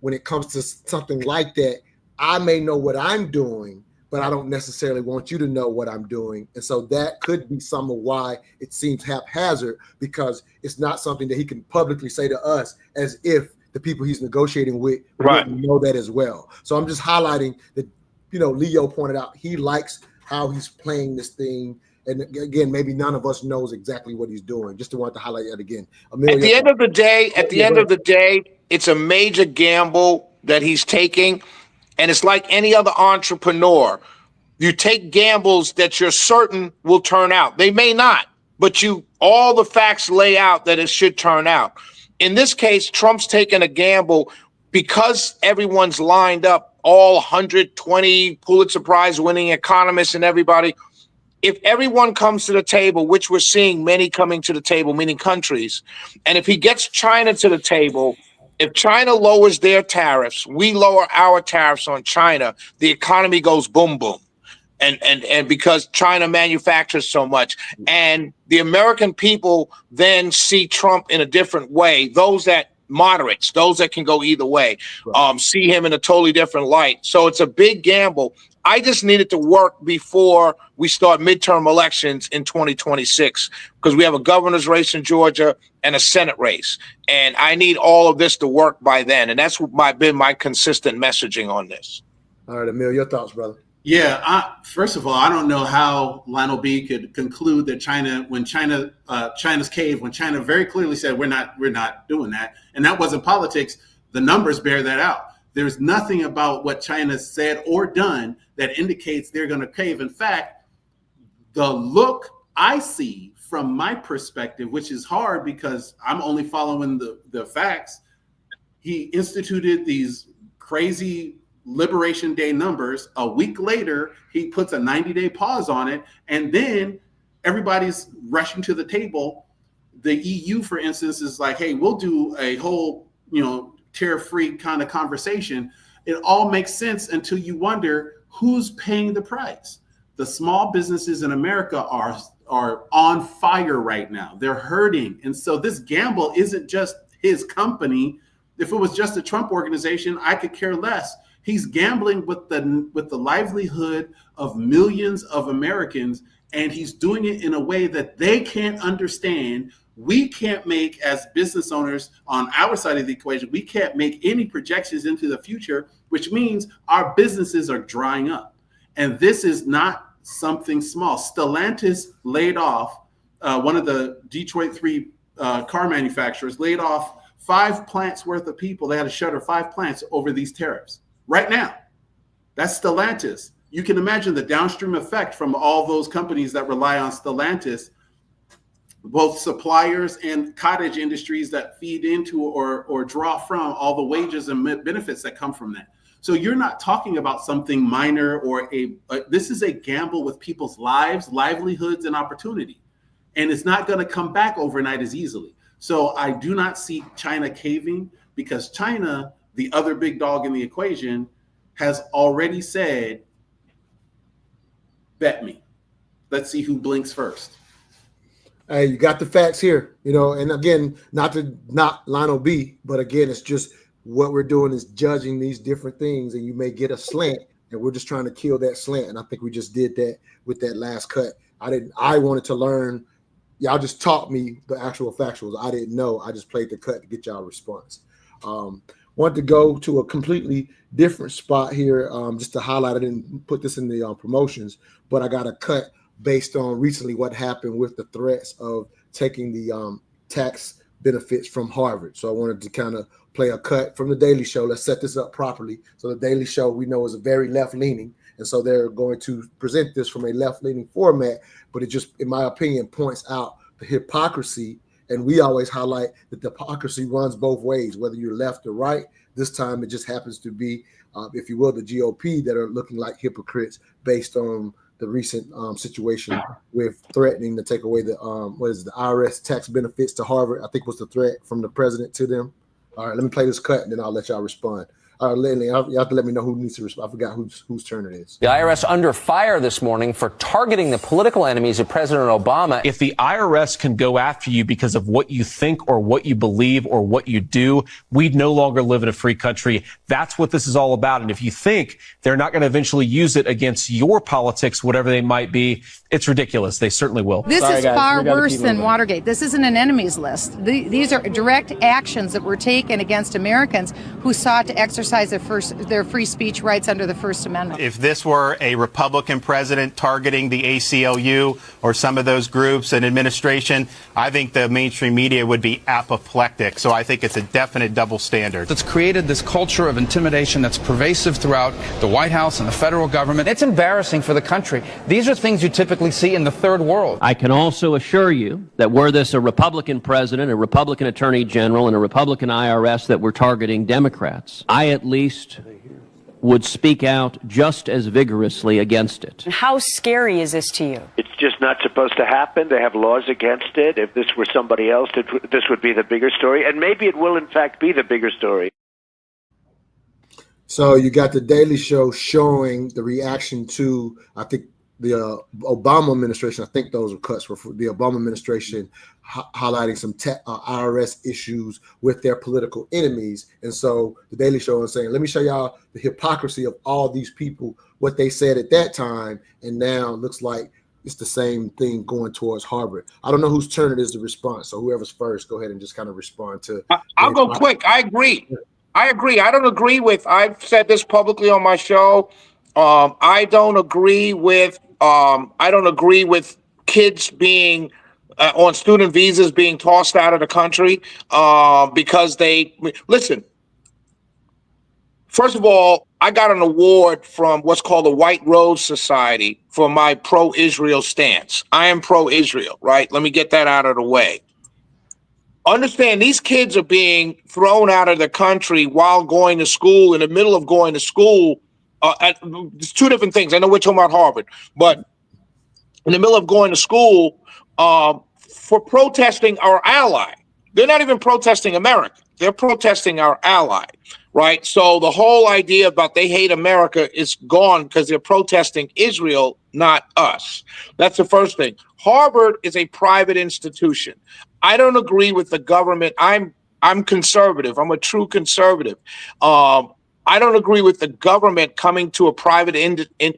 A: when it comes to something like that, I may know what I'm doing, but I don't necessarily want you to know what I'm doing. And so that could be some of why it seems haphazard, because it's not something that he can publicly say to us as if the people he's negotiating with know that as well. So I'm just highlighting that, Leo pointed out he likes how he's playing this thing. And again, maybe none of us knows exactly what he's doing. Just to want to highlight that again.
B: At the end of the day, it's a major gamble that he's taking. And it's like any other entrepreneur. You take gambles that you're certain will turn out. They may not, but all the facts lay out that it should turn out. In this case, Trump's taken a gamble because everyone's lined up, all 120 Pulitzer Prize winning economists and everybody. If everyone comes to the table, which we're seeing many coming to the table, meaning countries, and if he gets China to the table, if China lowers their tariffs, we lower our tariffs on China, the economy goes boom, boom. And because China manufactures so much, and the American people then see Trump in a different way, those that moderates, those that can go either way, see him in a totally different light. So it's a big gamble. I just need it to work before we start midterm elections in 2026, because we have a governor's race in Georgia and a Senate race. And I need all of this to work by then. And that's been my consistent messaging on this.
A: All right, Emil, your thoughts, brother.
C: Yeah, first of all, I don't know how Lionel B could conclude that China's cave, when China very clearly said we're not doing that, and that wasn't politics. The numbers bear that out. There's nothing about what China said or done that indicates they're going to cave. In fact, the look I see from my perspective, which is hard because I'm only following the facts, he instituted these crazy Liberation Day numbers. A week later, he puts a 90-day pause on it, and then everybody's rushing to the table. The EU, for instance, is like, hey, we'll do a whole, tariff-free kind of conversation. It all makes sense until you wonder who's paying the price. The small businesses in America are on fire right now. They're hurting. And so this gamble isn't just his company. If it was just a Trump organization, I could care less. He's gambling with the livelihood of millions of Americans, and he's doing it in a way that they can't understand. We can't make, as business owners on our side of the equation, we can't make any projections into the future, which means our businesses are drying up. And this is not something small. Stellantis laid off, one of the Detroit 3 car manufacturers laid off 5 plants worth of people. They had to shutter 5 plants over these tariffs right now. That's Stellantis. You can imagine the downstream effect from all those companies that rely on Stellantis, both suppliers and cottage industries that feed into or draw from all the wages and benefits that come from that. So you're not talking about something minor or this is a gamble with people's lives, livelihoods, and opportunity. And it's not going to come back overnight as easily. So I do not see China caving, because China, the other big dog in the equation, has already said, bet me. Let's see who blinks first.
A: Hey, you got the facts here, and again, not Lionel B, but again, it's just what we're doing is judging these different things, and you may get a slant, and we're just trying to kill that slant. And I think we just did that with that last cut. I wanted to learn. Y'all just taught me the actual factuals. I didn't know. I just played the cut to get y'all a response. Want to go to a completely different spot here, just to highlight. I didn't put this in the promotions, but I got a cut based on recently what happened with the threats of taking the tax benefits from Harvard. So I wanted to kind of play a cut from the Daily Show. Let's set this up properly. So the Daily Show, we know, is a very left-leaning, and so they're going to present this from a left-leaning format, but it just, in my opinion, points out the hypocrisy. And we always highlight that the hypocrisy runs both ways, whether you're left or right. This time it just happens to be, if you will, the GOP that are looking like hypocrites based on the recent situation with threatening to take away the the IRS tax benefits to Harvard. I think was the threat from the president to them. All right, let me play this cut, and then I'll let y'all respond. All right, Lenny, you have to let me know who needs to respond. I forgot whose turn it is.
G: The IRS under fire this morning for targeting the political enemies of President Obama.
H: If the IRS can go after you because of what you think or what you believe or what you do, we'd no longer live in a free country. That's what this is all about. And if you think they're not going to eventually use it against your politics, whatever they might be, it's ridiculous. They certainly will.
I: This is far worse than Watergate. This isn't an enemies list. These are direct actions that were taken against Americans who sought to exercise their free speech rights under the First Amendment.
J: If this were a Republican president targeting the ACLU or some of those groups and administration, I think the mainstream media would be apoplectic. So I think it's a definite double standard.
K: That's created this culture of intimidation that's pervasive throughout the White House and the federal government.
G: It's embarrassing for the country. These are things you typically see in the third world.
L: I can also assure you that were this a Republican president, a Republican attorney general, and a Republican IRS that were targeting Democrats, I at least would speak out just as vigorously against it.
M: How scary is this to you?
N: It's just not supposed to happen. They have laws against it. If this were somebody else, this would be the bigger story. And maybe it will, in fact, be the bigger story.
A: So you got the Daily Show showing the reaction to, I think, the Obama administration. I think those were cuts for the Obama administration highlighting some IRS issues with their political enemies. And so the Daily Show is saying, let me show y'all the hypocrisy of all these people, what they said at that time. And now it looks like it's the same thing going towards Harvard. I don't know whose turn it is to respond. So whoever's first, go ahead and just kind of respond to.
B: I'll go quick. I agree. I don't agree with, I've said this publicly on my show. I don't agree with kids being on student visas being tossed out of the country because listen. First of all, I got an award from what's called the White Rose Society for my pro-Israel stance. I am pro-Israel, right? Let me get that out of the way. Understand, these kids are being thrown out of the country while going to school, in the middle of going to school. It's two different things. I know we're talking about Harvard, but in the middle of going to school for protesting our ally. They're not even protesting America. They're protesting our ally, right? So the whole idea about they hate America is gone because they're protesting Israel, not us. That's the first thing. Harvard is a private institution. I don't agree with the government. I'm conservative. I'm a true conservative. I don't agree with the government coming to a private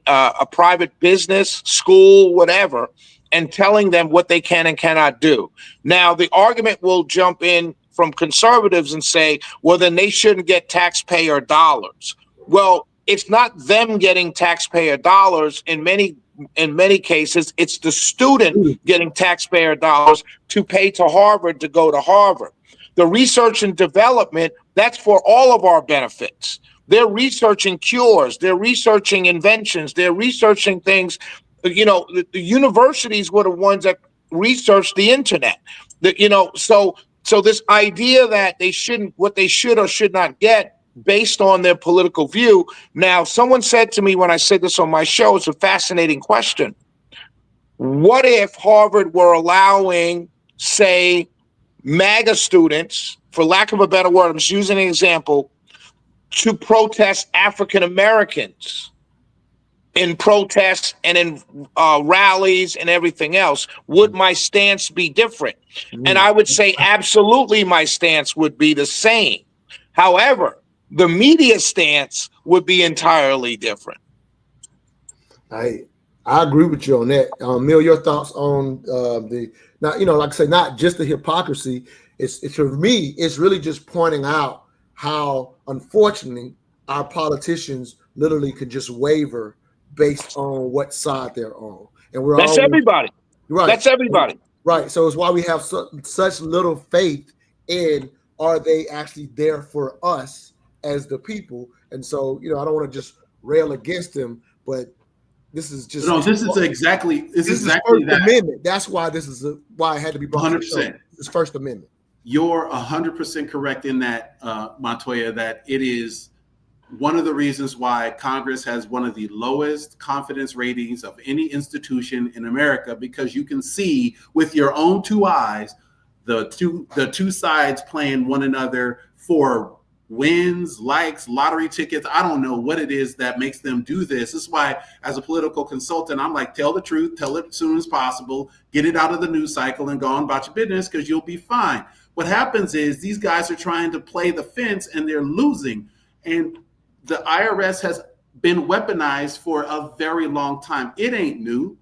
B: a private business, school, whatever, and telling them what they can and cannot do. Now, the argument will jump in from conservatives and say, well, then they shouldn't get taxpayer dollars. Well, it's not them getting taxpayer dollars. In many cases, it's the student getting taxpayer dollars to pay to Harvard to go to Harvard. The research and development, that's for all of our benefits. They're researching cures. They're researching inventions. They're researching things. You know, the universities were the ones that researched the internet. So this idea that they shouldn't, what they should or should not get based on their political view. Now, someone said to me when I said this on my show, it's a fascinating question. What if Harvard were allowing, say, MAGA students, for lack of a better word, I'm just using an example, to protest African Americans in protests and in rallies and everything else? Would my stance be different? And I would say absolutely my stance would be the same. However, the media stance would be entirely different.
A: I agree with you on that. Mill, your thoughts on like I say, not just the hypocrisy. It's for me, it's really just pointing out how, unfortunately, our politicians literally could just waver based on what side they're on. And
B: That's everybody.
A: Right.
B: That's everybody.
A: Right. So it's why we have such little faith in, are they actually there for us as the people? And so, I don't want to just rail against them, but this is just
C: this is exactly
A: First
C: that
A: Amendment. That's why why it had to be brought
C: 100%.
A: This is First Amendment.
C: You're 100% correct in that, Montoya, that it is one of the reasons why Congress has one of the lowest confidence ratings of any institution in America, because you can see with your own two eyes the two sides playing one another for wins, likes, lottery tickets. I don't know what it is that makes them do this. This is why, as a political consultant, I'm like, tell the truth, tell it as soon as possible, get it out of the news cycle and go on about your business, because you'll be fine. What happens is these guys are trying to play the fence and they're losing. And the IRS has been weaponized for a very long time. It ain't new.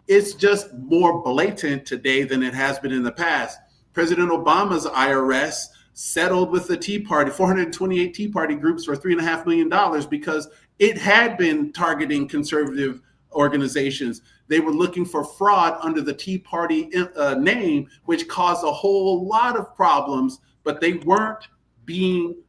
C: It's just more blatant today than it has been in the past. President Obama's IRS settled with the Tea Party, 428 Tea Party groups for $3.5 million because it had been targeting conservative organizations. They were looking for fraud under the Tea Party name, which caused a whole lot of problems, but they weren't being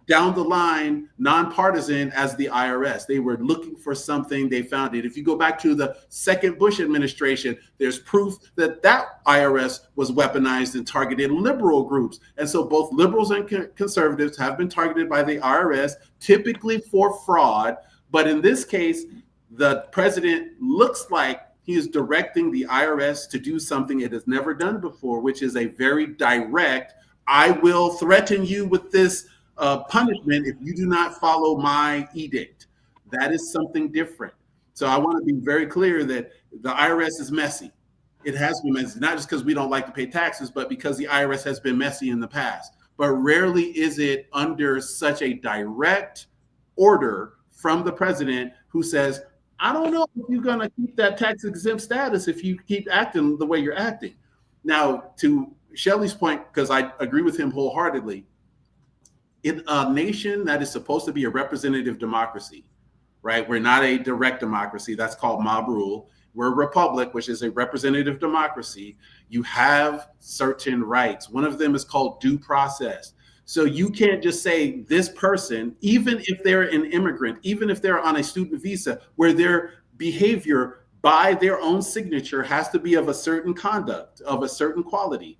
C: down the line, nonpartisan as the IRS. They were looking for something, they found it. If you go back to the second Bush administration, there's proof that that IRS was weaponized and targeted liberal groups. And so both liberals and conservatives have been targeted by the IRS, typically for fraud. But in this case, the president looks like he is directing the IRS to do something it has never done before, which is a very direct, I will threaten you with this punishment if you do not follow my edict. That is something different. So I want to be very clear that the IRS is messy. It has been messy, not just because we don't like to pay taxes, but because the IRS has been messy in the past. But rarely is it under such a direct order from the president who says, I don't know if you're going to keep that tax exempt status if you keep acting the way you're acting. Now, to Shelley's point, because I agree with him wholeheartedly, in a nation that is supposed to be a representative democracy, right? We're not a direct democracy. That's called mob rule. We're a republic, which is a representative democracy. You have certain rights. One of them is called due process. So you can't just say this person, even if they're an immigrant, even if they're on a student visa, where their behavior by their own signature has to be of a certain conduct, of a certain quality.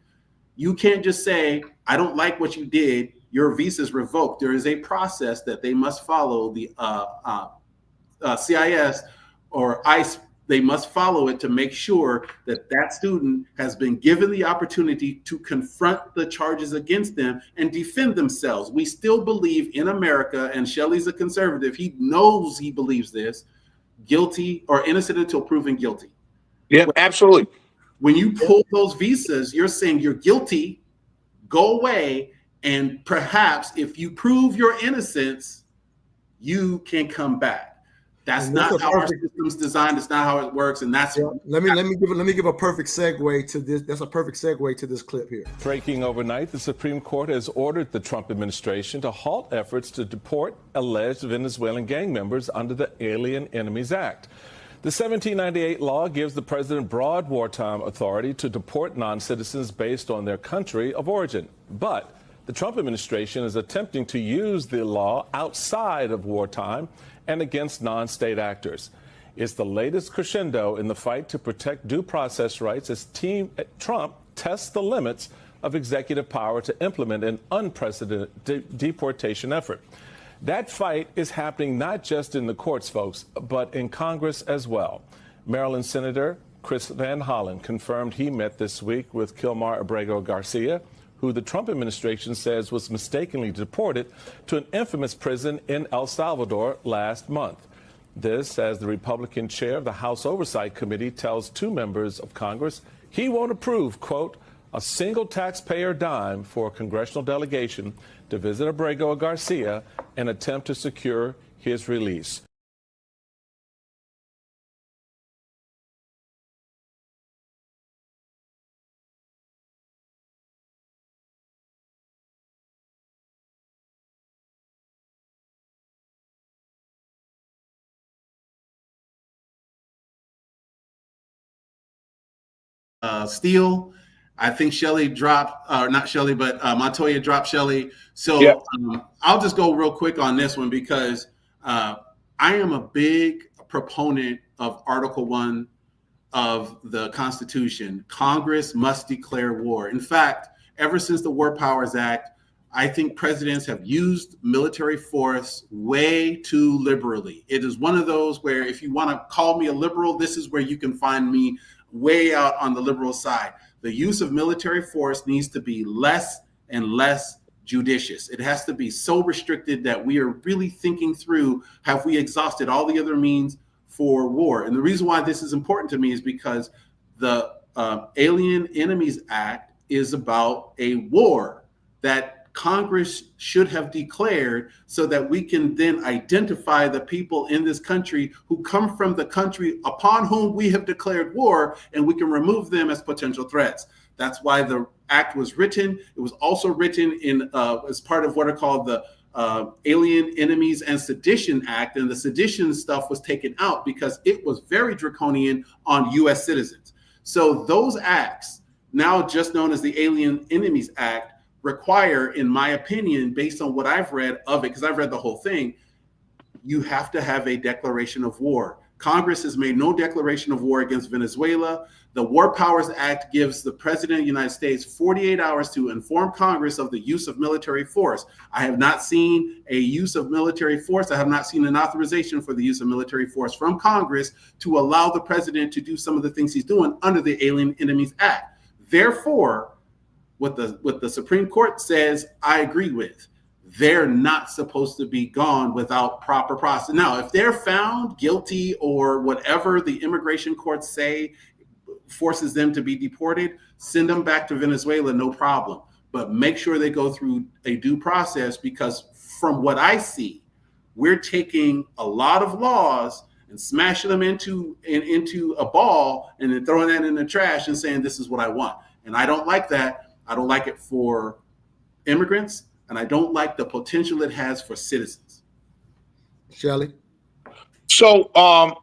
C: You can't just say, I don't like what you did, your visa is revoked. There is a process that they must follow. The CIS or ICE, they must follow it to make sure that that student has been given the opportunity to confront the charges against them and defend themselves. We still believe in America, and Shelley's a conservative. He knows he believes this, guilty or innocent until proven guilty.
B: Yeah, absolutely.
C: When you pull those visas, you're saying you're guilty, go away, and perhaps if you prove your innocence, you can come back. That's not how our system's designed. It's not how it works, and that's
A: let me give a perfect segue to this. That's a perfect segue to this clip here.
O: Breaking overnight, the Supreme Court has ordered the Trump administration to halt efforts to deport alleged Venezuelan gang members under the Alien Enemies Act. The 1798 law gives the president broad wartime authority to deport non-citizens based on their country of origin. But the Trump administration is attempting to use the law outside of wartime and against non-state actors. It's the latest crescendo in the fight to protect due process rights as Team Trump tests the limits of executive power to implement an unprecedented deportation effort. That fight is happening not just in the courts, folks, but in Congress as well. Maryland Senator Chris Van Hollen confirmed he met this week with Kilmar Abrego Garcia, who the Trump administration says was mistakenly deported to an infamous prison in El Salvador last month. This, as the Republican chair of the House Oversight Committee tells two members of Congress he won't approve, quote, a single taxpayer dime for a congressional delegation to visit Abrego Garcia and attempt to secure his release.
C: Steele. I think Shelley dropped, not Shelley, but Montoya dropped Shelley. So I'll just go real quick on this one because I am a big proponent of Article 1 of the Constitution. Congress must declare war. In fact, ever since the War Powers Act, I think presidents have used military force way too liberally. It is one of those where if you want to call me a liberal, this is where you can find me way out on the liberal side. The use of military force needs to be less and less judicious. It has to be so restricted that we are really thinking through, have we exhausted all the other means for war? And the reason why this is important to me is because the Alien Enemies Act is about a war that Congress should have declared so that we can then identify the people in this country who come from the country upon whom we have declared war, and we can remove them as potential threats. That's why the act was written. It was also written in as part of what are called the Alien Enemies and Sedition Act, and the sedition stuff was taken out because it was very draconian on U.S. citizens. So those acts, now just known as the Alien Enemies Act, require, in my opinion, based on what I've read of it, because I've read the whole thing, you have to have a declaration of war. Congress has made no declaration of war against Venezuela. The War Powers Act gives the President of the United States 48 hours to inform Congress of the use of military force. I have not seen a use of military force. I have not seen an authorization for the use of military force from Congress to allow the president to do some of the things he's doing under the Alien Enemies Act. Therefore, what the Supreme Court says, I agree with. They're not supposed to be gone without proper process. Now, if they're found guilty or whatever the immigration courts say forces them to be deported, send them back to Venezuela, no problem. But make sure they go through a due process, because from what I see, we're taking a lot of laws and smashing them into a ball and then throwing that in the trash and saying, this is what I want. And I don't like that. I don't like it for immigrants, and I don't like the potential it has for citizens.
A: Shelley?
B: So
A: real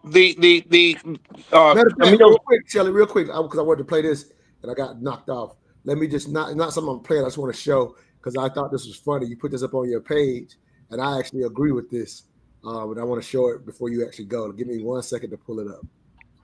A: quick, Shelley, real quick, because I wanted to play this and I got knocked off. Let me just not something I'm playing. I just want to show, because I thought this was funny. You put this up on your page, and I actually agree with this. But I want to show it before you actually go. Give me 1 second to pull it up.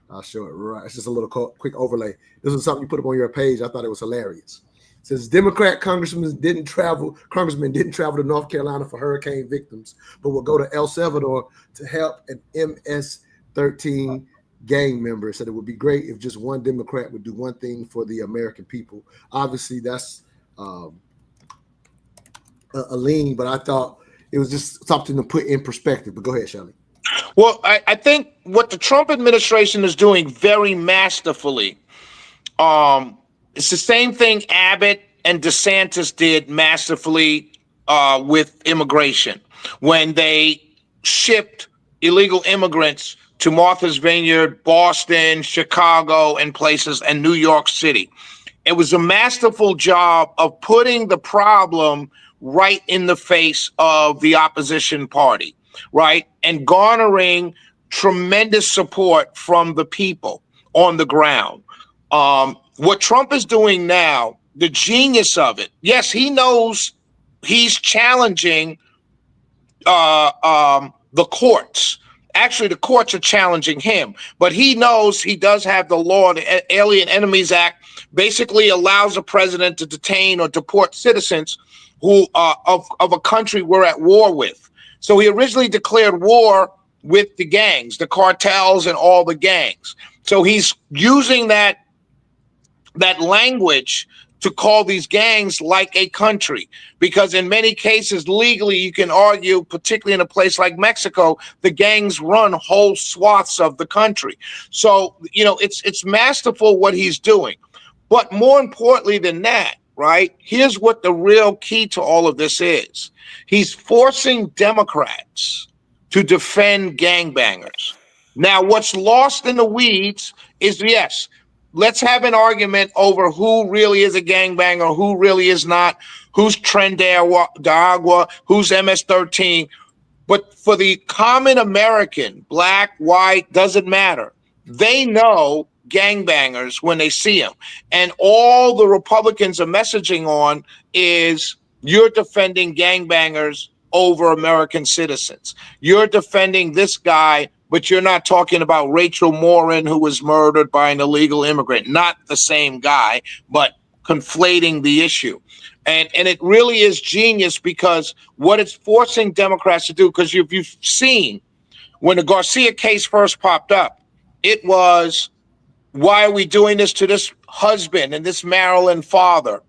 A: I'll show it right. It's just a little quick overlay. This is something you put up on your page. I thought it was hilarious. Says Democrat congressmen didn't travel to North Carolina for hurricane victims, but will go to El Salvador to help an MS-13 gang member. Said it would be great if just one Democrat would do one thing for the American people. Obviously, that's a lean, but I thought it was just something to put in perspective. But go ahead, Shelley.
B: Well, I think what the Trump administration is doing very masterfully, it's the same thing Abbott and DeSantis did masterfully with immigration when they shipped illegal immigrants to Martha's Vineyard, Boston, Chicago, and places, and New York City. It was a masterful job of putting the problem right in the face of the opposition party, right? And garnering tremendous support from the people on the ground. What Trump is doing now, the genius of it, yes, he knows he's challenging the courts. Actually, the courts are challenging him, but he knows he does have the law. The Alien Enemies Act basically allows a president to detain or deport citizens who of a country we're at war with. So he originally declared war with the gangs, the cartels, and all the gangs. So he's using that language to call these gangs like a country, because in many cases, legally, you can argue, particularly in a place like Mexico, the gangs run whole swaths of the country. So, it's masterful what he's doing. But more importantly than that, right, here's what the real key to all of this is. He's forcing Democrats to defend gangbangers. Now, what's lost in the weeds is, yes, let's have an argument over who really is a gangbanger, who really is not, who's Tren de Agua, who's MS-13. But for the common American, black, white, doesn't matter. They know gangbangers when they see them. And all the Republicans are messaging on is you're defending gangbangers over American citizens. You're defending this guy, but you're not talking about Rachel Morin, who was murdered by an illegal immigrant. Not the same guy, but conflating the issue. And it really is genius, because what it's forcing Democrats to do, because if you've seen when the Garcia case first popped up, it was, why are we doing this to this husband and this Maryland father?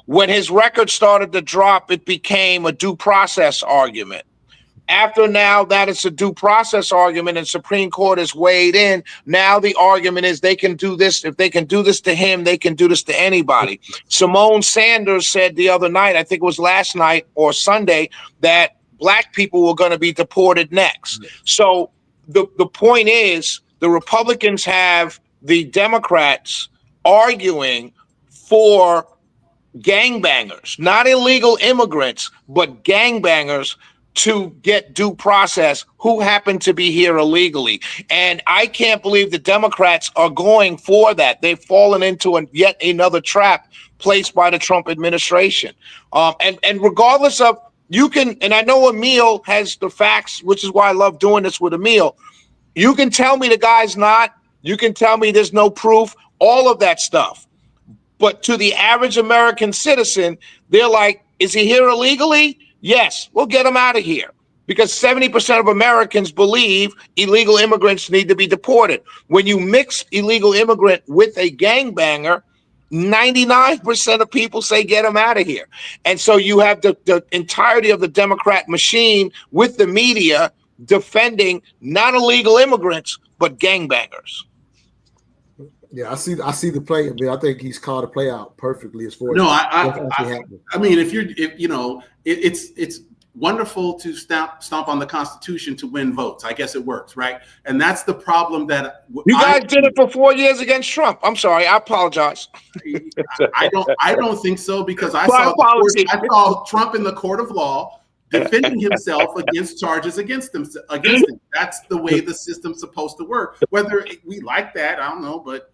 B: When his record started to drop, it became a due process argument. After now that it's a due process argument and Supreme Court has weighed in, now the argument is they can do this. If they can do this to him, they can do this to anybody. Simone Sanders said the other night, I think it was last night or Sunday, that black people were going to be deported next. So the point is, the Republicans have the Democrats arguing for gangbangers, not illegal immigrants, but gangbangers, to get due process who happen to be here illegally. And I can't believe the Democrats are going for that. They've fallen into yet another trap placed by the Trump administration. And regardless of, you can, and I know Emil has the facts, which is why I love doing this with Emil. You can tell me the guy's not, you can tell me there's no proof, all of that stuff. But to the average American citizen, they're like, is he here illegally? Yes, we'll get him out of here, because 70% of Americans believe illegal immigrants need to be deported. When you mix illegal immigrant with a gangbanger, 99% of people say get him out of here. And so you have the entirety of the Democrat machine with the media defending not illegal immigrants, but gangbangers.
A: Yeah, I see the play. I mean, I think he's called the play out perfectly as far as
C: I mean, it's wonderful to stomp on the Constitution to win votes. I guess it works, right? And that's the problem that
B: you guys did it for 4 years against Trump. I'm sorry, I apologize.
C: I don't think so, because I saw Trump in the court of law defending himself against charges against him. That's the way the system's supposed to work. Whether we like that, I don't know, but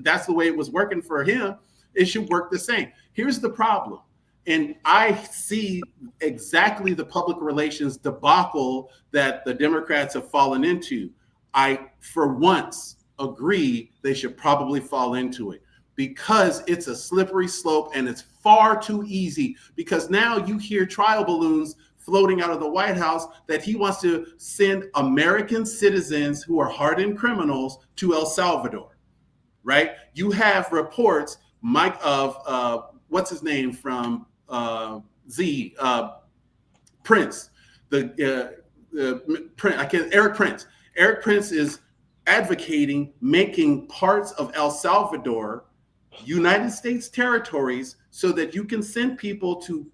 C: that's the way it was working for him. It should work the same. Here's the problem. And I see exactly the public relations debacle that the Democrats have fallen into. I, for once, agree they should probably fall into it, because it's a slippery slope and it's far too easy, because now you hear trial balloons floating out of the White House that he wants to send American citizens who are hardened criminals to El Salvador, right? You have reports, Mike, of what's his name from Prince, Eric Prince. Eric Prince is advocating making parts of El Salvador United States territories so that you can send people to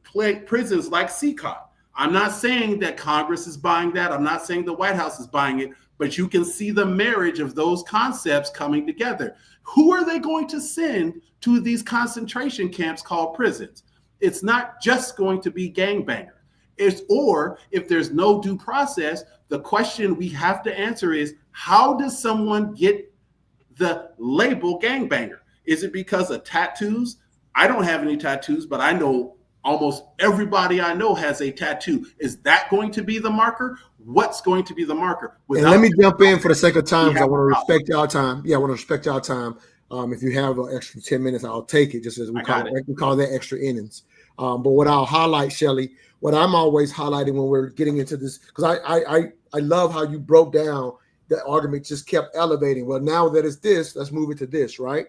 C: prisons like CCOT. I'm not saying that Congress is buying that. I'm not saying the White House is buying it, but you can see the marriage of those concepts coming together. Who are they going to send to these concentration camps called prisons? It's not just going to be gangbangers. Or if there's no due process, the question we have to answer is, how does someone get the label gangbanger? Is it because of tattoos? I don't have any tattoos, but I know almost everybody I know has a tattoo. Is that going to be the marker? What's going to be the marker?
A: And let me jump in for the sake of time, because I want to respect y'all time. Yeah, I want to respect y'all time. If you have an extra 10 minutes, I'll take it, just as we call that extra innings. But what I'll highlight, Shelley, what I'm always highlighting when we're getting into this, because I love how you broke down the argument, just kept elevating. Well, now that it's this, let's move it to this, right?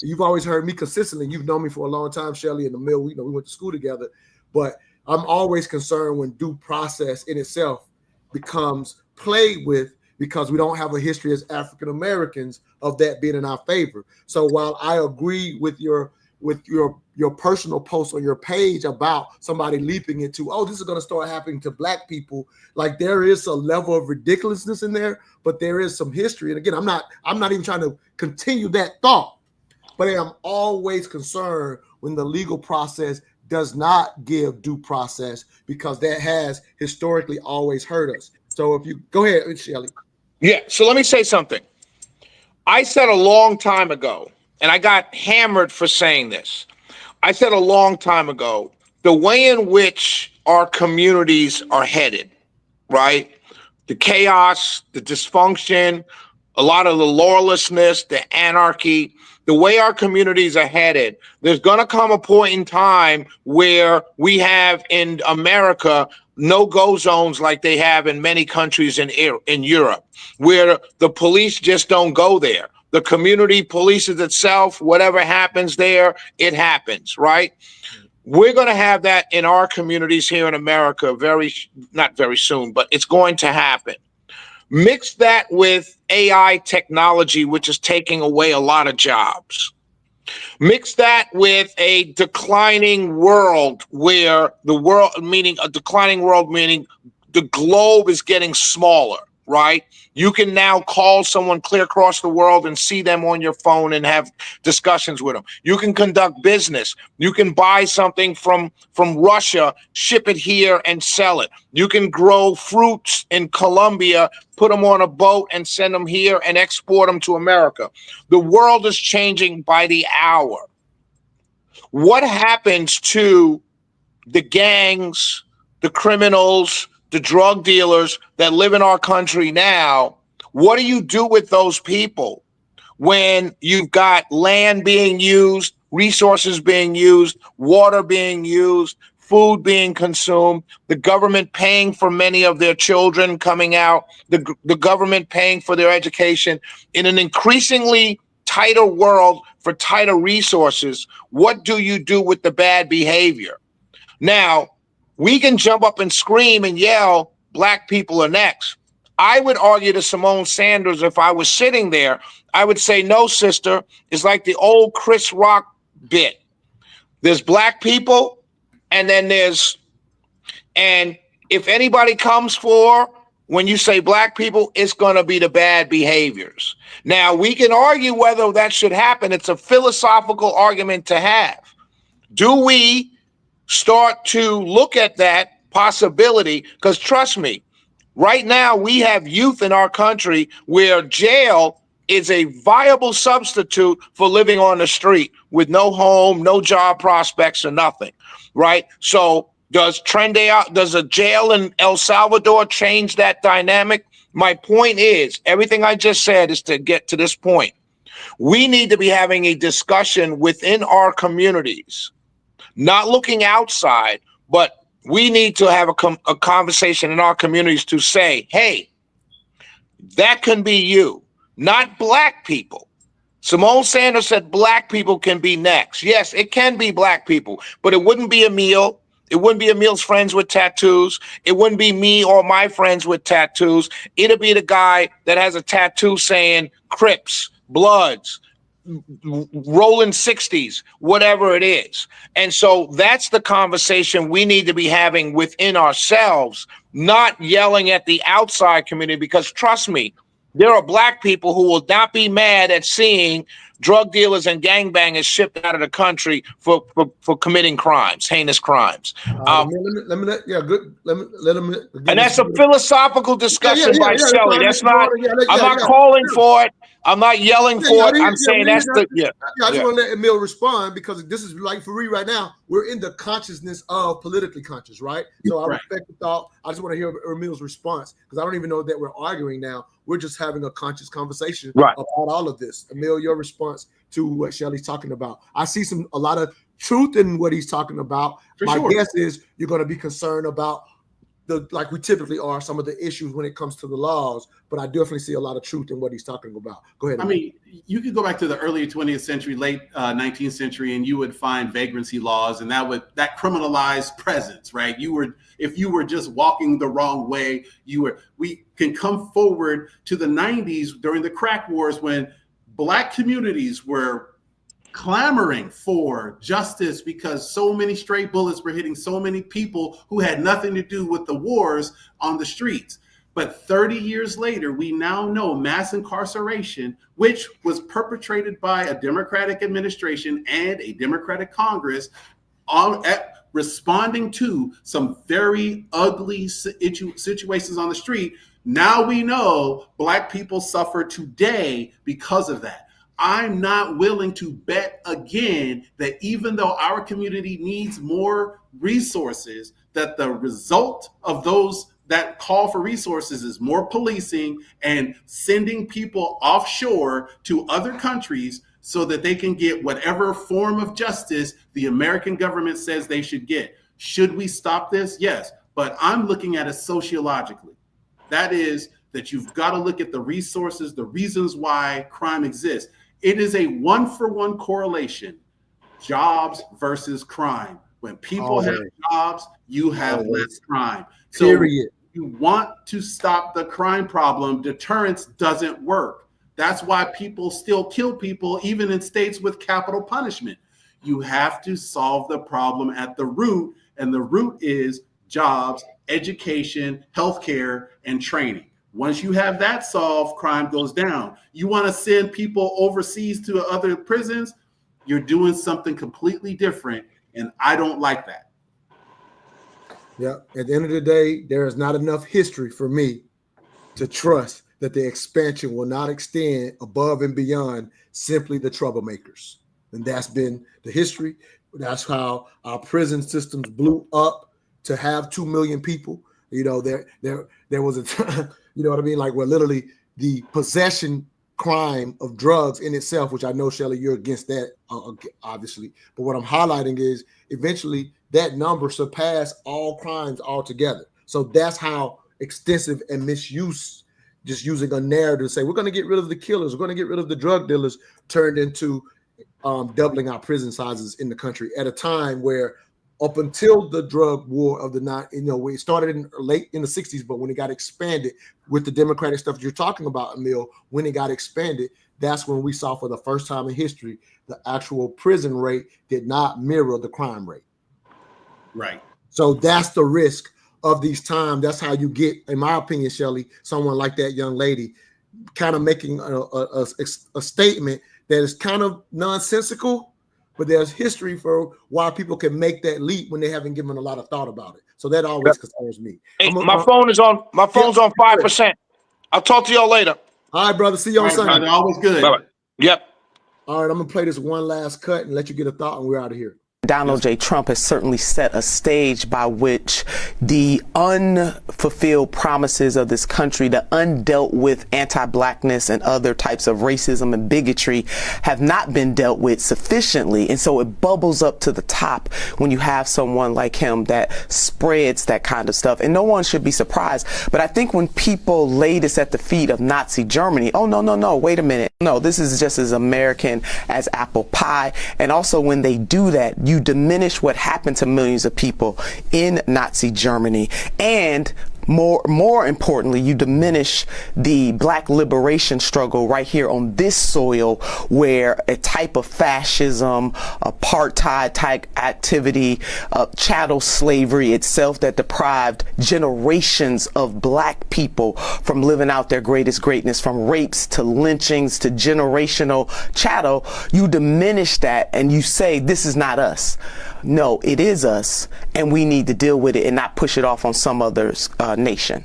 A: You've always heard me consistently. You've known me for a long time, Shelley, in the mill. We went to school together. But I'm always concerned when due process in itself becomes played with, because we don't have a history as African Americans of that being in our favor. So while I agree with your personal post on your page about somebody leaping into, oh, this is going to start happening to Black people, like there is a level of ridiculousness in there, but there is some history. And again, I'm not even trying to continue that thought, but I am always concerned when the legal process does not give due process, because that has historically always hurt us. So if you go ahead, Shelley.
B: Yeah. So let me say something. I said a long time ago, and I got hammered for saying this. I said a long time ago, the way in which our communities are headed, right? The chaos, the dysfunction, a lot of the lawlessness, the anarchy, the way our communities are headed, there's going to come a point in time where we have in America no-go zones like they have in many countries in Europe, where the police just don't go there. The community polices itself. Whatever happens there, it happens, right? We're going to have that in our communities here in America not very soon, but it's going to happen. Mix that with AI technology, which is taking away a lot of jobs. Mix that with a declining world where meaning the globe is getting smaller, right? You can now call someone clear across the world and see them on your phone and have discussions with them. You can conduct business. You can buy something from Russia, ship it here and sell it. You can grow fruits in Colombia, put them on a boat and send them here and export them to America. The world is changing by the hour. What happens to the gangs, the criminals, the drug dealers that live in our country now? What do you do with those people when you've got land being used, resources being used, water being used, food being consumed, the government paying for many of their children coming out, the government paying for their education in an increasingly tighter world for tighter resources? What do you do with the bad behavior? Now, we can jump up and scream and yell, Black people are next. I would argue to Simone Sanders, if I was sitting there, I would say, no, sister, it's like the old Chris Rock bit. There's Black people, and then and if anybody comes for, when you say Black people, it's going to be the bad behaviors. Now, we can argue whether that should happen. It's a philosophical argument to have. Do we start to look at that possibility? Because trust me, right now we have youth in our country where jail is a viable substitute for living on the street with no home, no job prospects or nothing, right? So does a jail in El Salvador change that dynamic? My point is, everything I just said is to get to this point. We need to be having a discussion within our communities, not looking outside, but we need to have a conversation in our communities to say, hey, that can be you, not black people. Simone Sanders said black people can be next. Yes, it can be black people, but it wouldn't be Emil. It wouldn't be Emil's friends with tattoos. It wouldn't be me or my friends with tattoos. It'll be the guy that has a tattoo saying Crips, Bloods, rolling 60s, whatever it is. And so that's the conversation we need to be having within ourselves, not yelling at the outside community, because trust me, there are black people who will not be mad at seeing drug dealers and gangbangers shipped out of the country for committing crimes, heinous crimes.
A: Let him.
B: And that's a philosophical discussion by Shelley. That's not. I'm not calling for it. I'm not yelling for it. I'm saying that's the.
A: I just want to let Emil respond, because this is like for me right now. We're in the consciousness of politically conscious, right? So I respect the thought. I just want to hear Emil's response, because I don't even know that we're arguing now. We're just having a conscious conversation about all of this. Emil, your response to what Shelley's talking about. I see a lot of truth in what he's talking about. My guess is you're going to be concerned about like we typically are, some of the issues when it comes to the laws, but I definitely see a lot of truth in what he's talking about. Go ahead.
C: I mean, you could go back to the early 20th century, late 19th century, and you would find vagrancy laws, and that criminalized presence, right? If you were just walking the wrong way, we can come forward to the 90s during the crack wars, when black communities were clamoring for justice because so many stray bullets were hitting so many people who had nothing to do with the wars on the streets. But 30 years later, we now know mass incarceration, which was perpetrated by a Democratic administration and a Democratic Congress, responding to some very ugly situations on the street. Now we know black people suffer today because of that. I'm not willing to bet again that even though our community needs more resources, that the result of those that call for resources is more policing and sending people offshore to other countries so that they can get whatever form of justice the American government says they should get. Should we stop this? Yes, but I'm looking at it sociologically. That is that you've got to look at the resources, the reasons why crime exists. It is a one-for-one correlation, jobs versus crime. When people have jobs, you have less crime. So if you want to stop the crime problem, deterrence doesn't work. That's why people still kill people, even in states with capital punishment. You have to solve the problem at the root, and the root is jobs, education, healthcare, and training. Once you have that solved, crime goes down. You want to send people overseas to other prisons, you're doing something completely different, and I don't like that.
A: Yeah, at the end of the day, there is not enough history for me to trust that the expansion will not extend above and beyond simply the troublemakers. And that's been the history. That's how our prison systems blew up to have 2 million people. You know, there was a time, you know what I mean? Like, where literally the possession crime of drugs in itself, which I know, Shelley, you're against that, obviously. But what I'm highlighting is eventually that number surpassed all crimes altogether. So that's how extensive and misuse, just using a narrative to say, we're going to get rid of the killers, we're going to get rid of the drug dealers, turned into doubling our prison sizes in the country at a time where, up until the drug war of the it started in late in the 60s, but when it got expanded with the Democratic stuff you're talking about, Emil, when it got expanded, that's when we saw for the first time in history, the actual prison rate did not mirror the crime rate.
C: Right.
A: So that's the risk of these times. That's how you get, in my opinion, Shelley, someone like that young lady kind of making a statement that is kind of nonsensical, but there's history for why people can make that leap when they haven't given a lot of thought about it. So that always concerns me.
B: Hey, my phone's on 5%. I'll talk to y'all later.
A: All right, brother. See you on Sunday.
C: Brother, always good.
B: Bye-bye. Yep.
A: All right, I'm gonna play this one last cut and let you get a thought, and we're out of here.
P: Donald J. Trump has certainly set a stage by which the unfulfilled promises of this country, the undealt with anti-blackness and other types of racism and bigotry have not been dealt with sufficiently. And so it bubbles up to the top when you have someone like him that spreads that kind of stuff. And no one should be surprised. But I think when people lay this at the feet of Nazi Germany, oh, no, wait a minute. No, this is just as American as apple pie. And also when they do that, you diminish what happened to millions of people in Nazi Germany, and more importantly, you diminish the black liberation struggle right here on this soil, where a type of fascism, apartheid type activity, chattel slavery itself that deprived generations of black people from living out their greatest greatness, from rapes to lynchings to generational chattel. You diminish that and you say, this is not us. No, it is us, and we need to deal with it and not push it off on some other nation.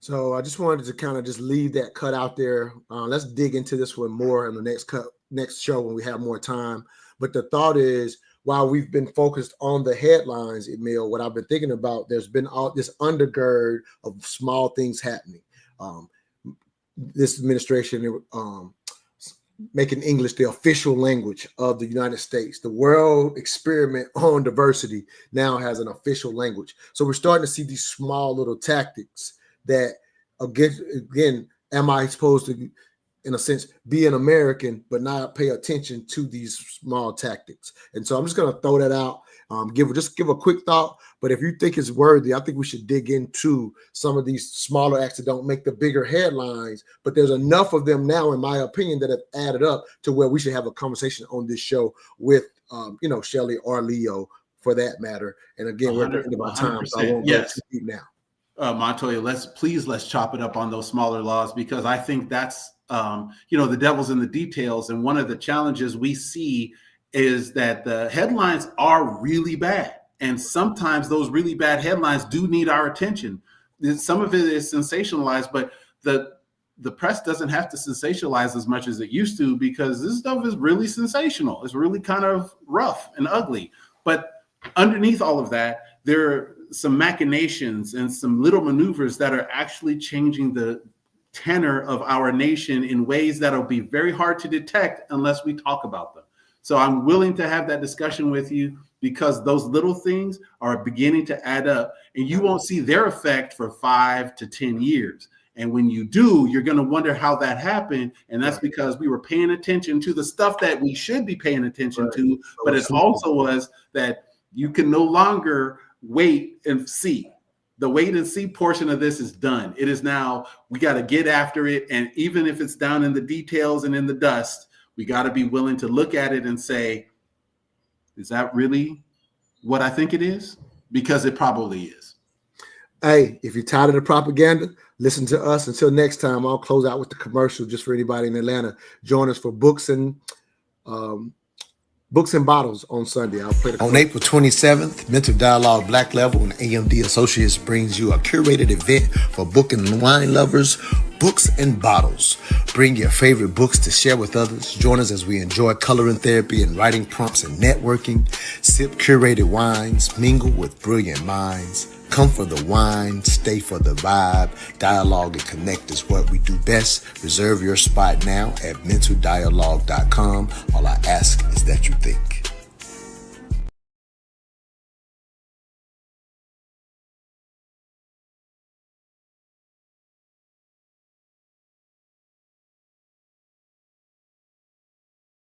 A: So I just wanted to kind of just leave that cut out there. Let's dig into this one more in the next show when we have more time. But the thought is, while we've been focused on the headlines, Emil, what I've been thinking about, there's been all this undergird of small things happening. This administration making English the official language of the United States. The world experiment on diversity now has an official language. So we're starting to see these small little tactics that, again, am I supposed to, in a sense, be an American, but not pay attention to these small tactics? And so I'm just going to throw that out. Give a quick thought, but if you think it's worthy, I think we should dig into some of these smaller acts that don't make the bigger headlines, but there's enough of them now, in my opinion, that have added up to where we should have a conversation on this show with, Shelley or Leo, for that matter. And again, we're at the end of our time, so I won't go too deep now.
C: Montoya, let's chop it up on those smaller laws, because I think that's, the devil's in the details. And one of the challenges we see is that the headlines are really bad. And sometimes those really bad headlines do need our attention. Some of it is sensationalized, but the press doesn't have to sensationalize as much as it used to, because this stuff is really sensational. It's really kind of rough and ugly. But underneath all of that, there are some machinations and some little maneuvers that are actually changing the tenor of our nation in ways that'll be very hard to detect unless we talk about them. So I'm willing to have that discussion with you, because those little things are beginning to add up, and you won't see their effect for 5 to 10 years. And when you do, you're going to wonder how that happened. And that's because we were paying attention to the stuff that we should be paying attention to. But it also was that you can no longer wait and see. The wait and see portion of this is done. It is now, we got to get after it. And even if it's down in the details and in the dust, we got to be willing to look at it and say, is that really what I think it is? Because it probably is.
A: Hey, if you're tired of the propaganda, listen to us. Until next time, I'll close out with the commercial just for anybody in Atlanta. Join us for Books and Bottles on Sunday. I'll play the
F: on April 27th, Mental Dialogue Black Level and AMD Associates brings you a curated event for book and wine lovers, Books and Bottles. Bring your favorite books to share with others. Join us as we enjoy coloring therapy and writing prompts and networking. Sip curated wines, mingle with brilliant minds. Come for the wine, stay for the vibe. Dialogue and connect is what we do best. Reserve your spot now at mentaldialogue.com. All I ask is that you think.